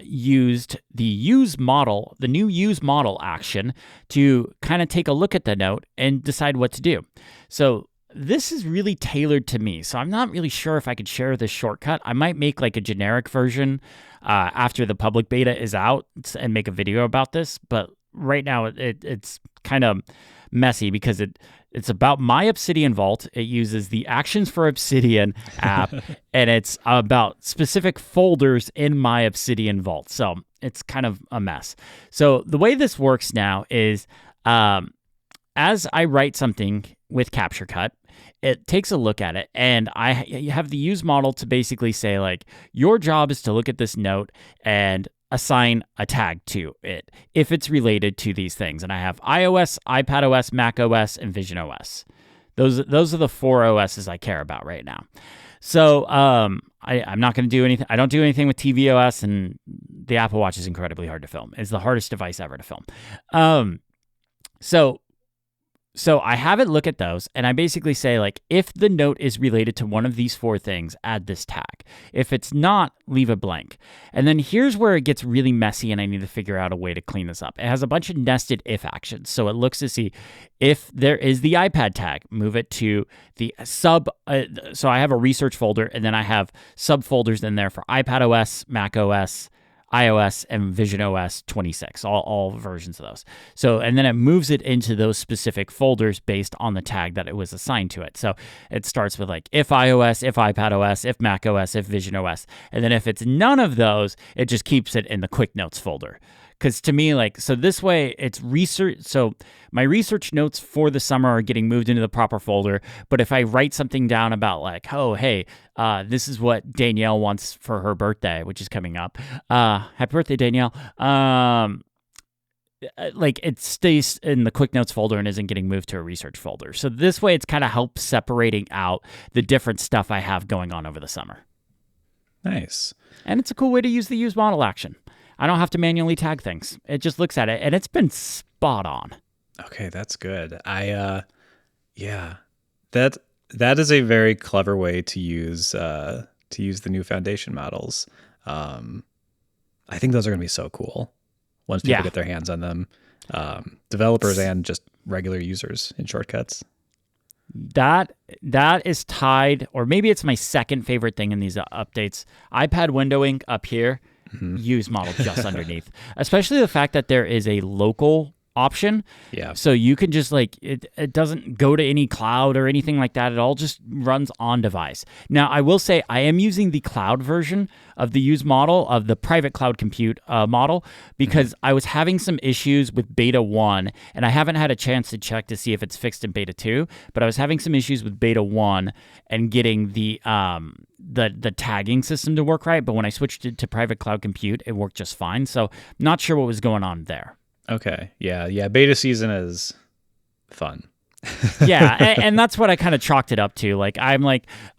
used the new use model action to kind of take a look at the note and decide what to do. So this is really tailored to me. So I'm not really sure if I could share this shortcut. I might make like a generic version after the public beta is out and make a video about this. But right now it's kind of messy because it's about my Obsidian Vault. It uses the Actions for Obsidian app, and it's about specific folders in my Obsidian Vault. So it's kind of a mess. So the way this works now is as I write something with Capture Cut, it takes a look at it, and I have the use model to basically say, like, your job is to look at this note and assign a tag to it if it's related to these things. And I have iOS, iPadOS, macOS, and visionOS. Those are the 4 OSs I care about right now. So I'm not going to do anything. I don't do anything with tvOS, and the Apple Watch is incredibly hard to film. It's the hardest device ever to film. So I have it look at those, and I basically say, like, if the note is related to one of these 4 things, add this tag. If it's not, leave it blank. And then here's where it gets really messy, and I need to figure out a way to clean this up. It has a bunch of nested if actions. So it looks to see if there is the iPad tag, move it to the so I have a research folder, and then I have subfolders in there for iPadOS, macOS, iOS, and visionOS 26, all versions of those. So, and then it moves it into those specific folders based on the tag that it was assigned to it. So it starts with like if iOS, if iPadOS, if macOS, if visionOS. And then if it's none of those, it just keeps it in the quick notes folder. Because to me, so this way it's research. So my research notes for the summer are getting moved into the proper folder. But if I write something down about like, oh, hey, this is what Danielle wants for her birthday, which is coming up. Happy birthday, Danielle. It stays in the quick notes folder and isn't getting moved to a research folder. So this way it's kind of helps separating out the different stuff I have going on over the summer. Nice. And it's a cool way to use the use model action. I don't have to manually tag things. It just looks at it, and it's been spot on. Okay, that's good. That is a very clever way to use the new foundation models. I think those are going to be so cool once people get their hands on them. Developers and just regular users in shortcuts. That is tied, or maybe it's my second favorite thing in these updates. iPad windowing up here. Mm-hmm. Use model just underneath, especially the fact that there is a local option. Yeah. So you can just like, it doesn't go to any cloud or anything like that. It all just runs on device. Now, I will say I am using the cloud version of the used model of the private cloud compute model because I was having some issues with beta 1, and I haven't had a chance to check to see if it's fixed in beta 2, but I was having some issues with beta 1 and getting the tagging system to work right. But when I switched it to private cloud compute, it worked just fine. So not sure what was going on there. Okay. Yeah. Beta season is fun. Yeah, and that's what I kind of chalked it up to. Like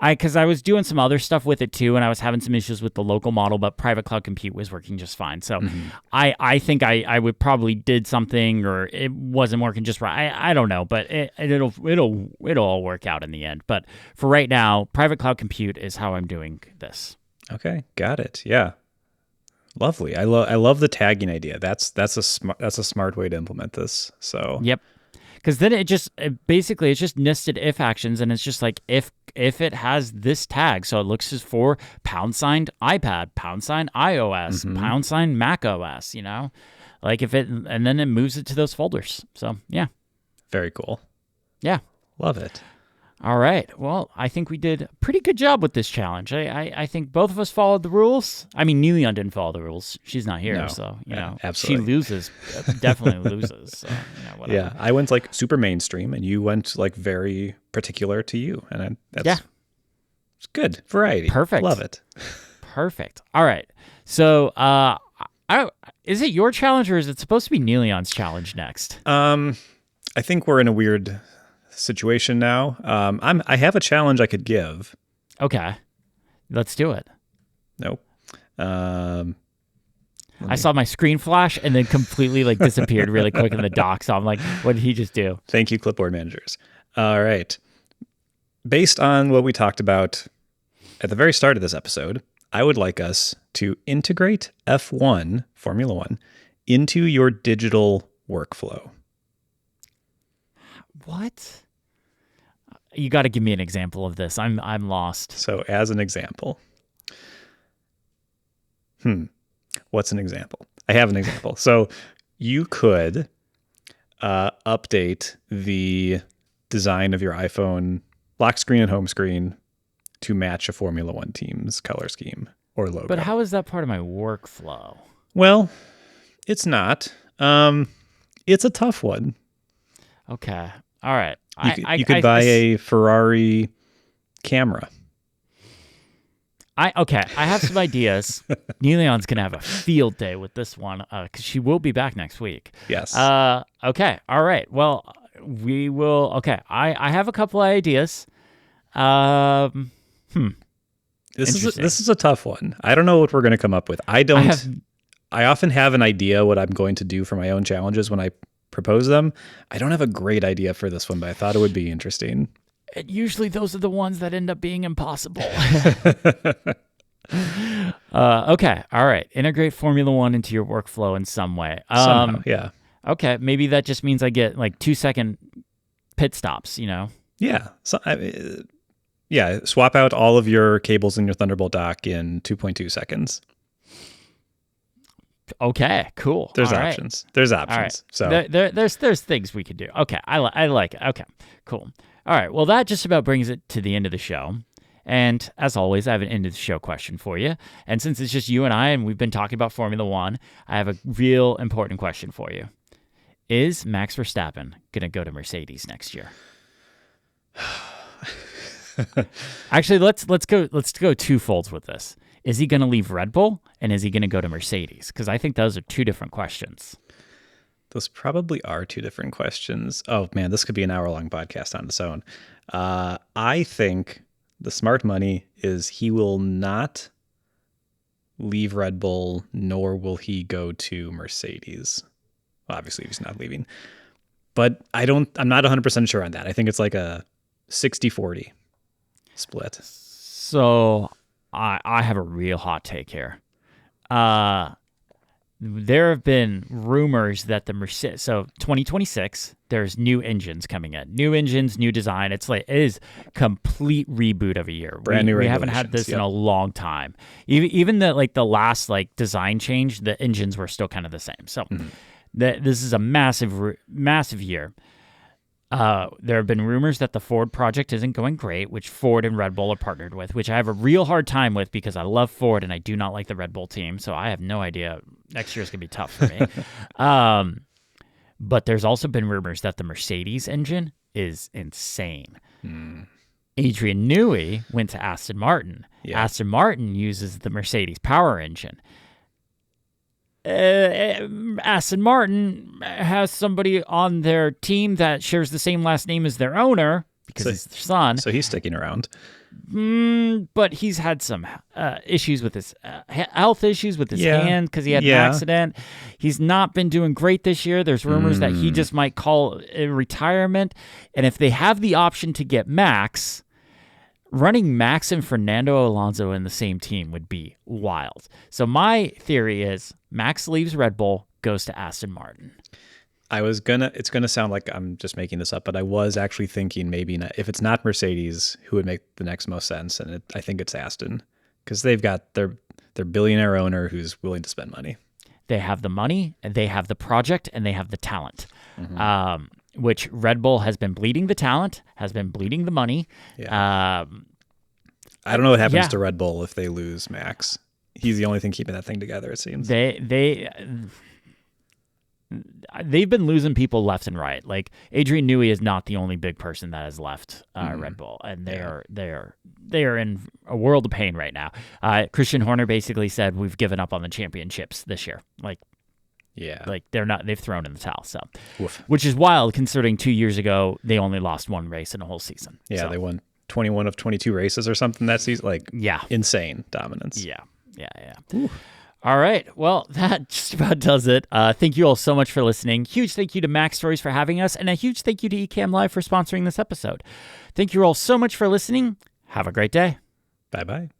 because I was doing some other stuff with it too, and I was having some issues with the local model, but private cloud compute was working just fine. So I think I would probably did something, or it wasn't working just right. I don't know, but it'll all work out in the end. But for right now, private cloud compute is how I'm doing this. Okay, got it. Yeah. Lovely. I love the tagging idea. That's a smart way to implement this. So yep. Because then it's just nested if actions, and it's just like if it has this tag, so it looks as for # iPad, # iOS, # Mac OS, like if it, and then it moves it to those folders. So yeah, very cool. Yeah, love it. All right. Well, I think we did a pretty good job with this challenge. I think both of us followed the rules. I mean, Niléane didn't follow the rules. She's not here, so absolutely. She loses, definitely loses. So, whatever. Yeah, I went like super mainstream, and you went like very particular to you, and it's good variety. Perfect. Love it. Perfect. All right. So, is it your challenge, or is it supposed to be Niléane's challenge next? I think we're in a weird situation now. I have a challenge I could give. Okay, let's do it. Nope. I saw my screen flash and then completely like disappeared really quick in the dock. So I'm like, what did he just do? Thank you, clipboard managers. All right. Based on what we talked about at the very start of this episode, I would like us to integrate F1, Formula One, into your digital workflow. What? You got to give me an example of this. I'm lost. So as an example. What's an example? I have an example. So you could update the design of your iPhone lock screen and home screen to match a Formula One team's color scheme or logo. But how is that part of my workflow? Well, it's not. It's a tough one. Okay. All right. You could buy a Ferrari camera. I have some ideas. Niléane's going to have a field day with this one because she will be back next week. Yes. Okay. All right. Well, we will. Okay. I have a couple of ideas. This is a tough one. I don't know what we're going to come up with. I often have an idea what I'm going to do for my own challenges when I propose them. I don't have a great idea for this one, but I thought it would be interesting. Usually those are the ones that end up being impossible. Okay. All right. Integrate Formula One into your workflow in some way. Somehow, yeah. Okay. Maybe that just means I get like 2-second pit stops, Yeah. Swap out all of your cables in your Thunderbolt dock in 2.2 seconds. Okay, cool. There's all options. Right. There's options. All right. So there's things we could do. Okay, I like it. Okay, cool. All right. Well, that just about brings it to the end of the show. And as always, I have an end of the show question for you. And since it's just you and I, and we've been talking about Formula One, I have a real important question for you. Is Max Verstappen going to go to Mercedes next year? Actually, let's go twofolds with this. Is he going to leave Red Bull, and is he going to go to Mercedes? Because I think those are two different questions. Those probably are two different questions. Oh, man, this could be an hour-long podcast on its own. I think the smart money is he will not leave Red Bull, nor will he go to Mercedes. Well, obviously, he's not leaving. But I'm not 100% sure on that. I think it's like a 60-40 split. So I have a real hot take here. There have been rumors that the Mercedes, so 2026, there's new engines coming in. New engines, new design. It is complete reboot of a year. Brand new. We haven't had this in a long time. Even the last design change, the engines were still kind of the same. So This is a massive year. There have been rumors that the Ford project isn't going great, which Ford and Red Bull are partnered with, which I have a real hard time with because I love Ford and I do not like the Red Bull team. So I have no idea. Next year is going to be tough for me. But there's also been rumors that the Mercedes engine is insane. Adrian Newey went to Aston Martin. Yeah. Aston Martin uses the Mercedes power engine. Aston Martin has somebody on their team that shares the same last name as their owner because it's their son. So he's sticking around. But he's had some issues with his health issues with his hand because he had an accident. He's not been doing great this year. There's rumors that he just might call a retirement. And if they have the option to get Max, running Max and Fernando Alonso in the same team would be wild. So my theory is Max leaves Red Bull, goes to Aston Martin. It's gonna sound like I'm just making this up, but I was actually thinking maybe not, if it's not Mercedes, who would make the next most sense? And I think it's Aston, because they've got their billionaire owner who's willing to spend money. They have the money, and they have the project, and they have the talent. Which Red Bull has been bleeding the talent, has been bleeding the money. Yeah. I don't know what happens to Red Bull if they lose Max. He's the only thing keeping that thing together, it seems. They've been losing people left and right. Like Adrian Newey is not the only big person that has left Red Bull, and they are in a world of pain right now. Christian Horner basically said we've given up on the championships this year. They've thrown in the towel. So, which is wild considering 2 years ago they only lost one race in a whole season. Yeah, they won 21 of 22 races or something that season. Insane dominance. Yeah. Ooh. All right. Well, that just about does it. Thank you all so much for listening. Huge thank you to Mac Stories for having us, and a huge thank you to Ecamm Live for sponsoring this episode. Thank you all so much for listening. Have a great day. Bye-bye.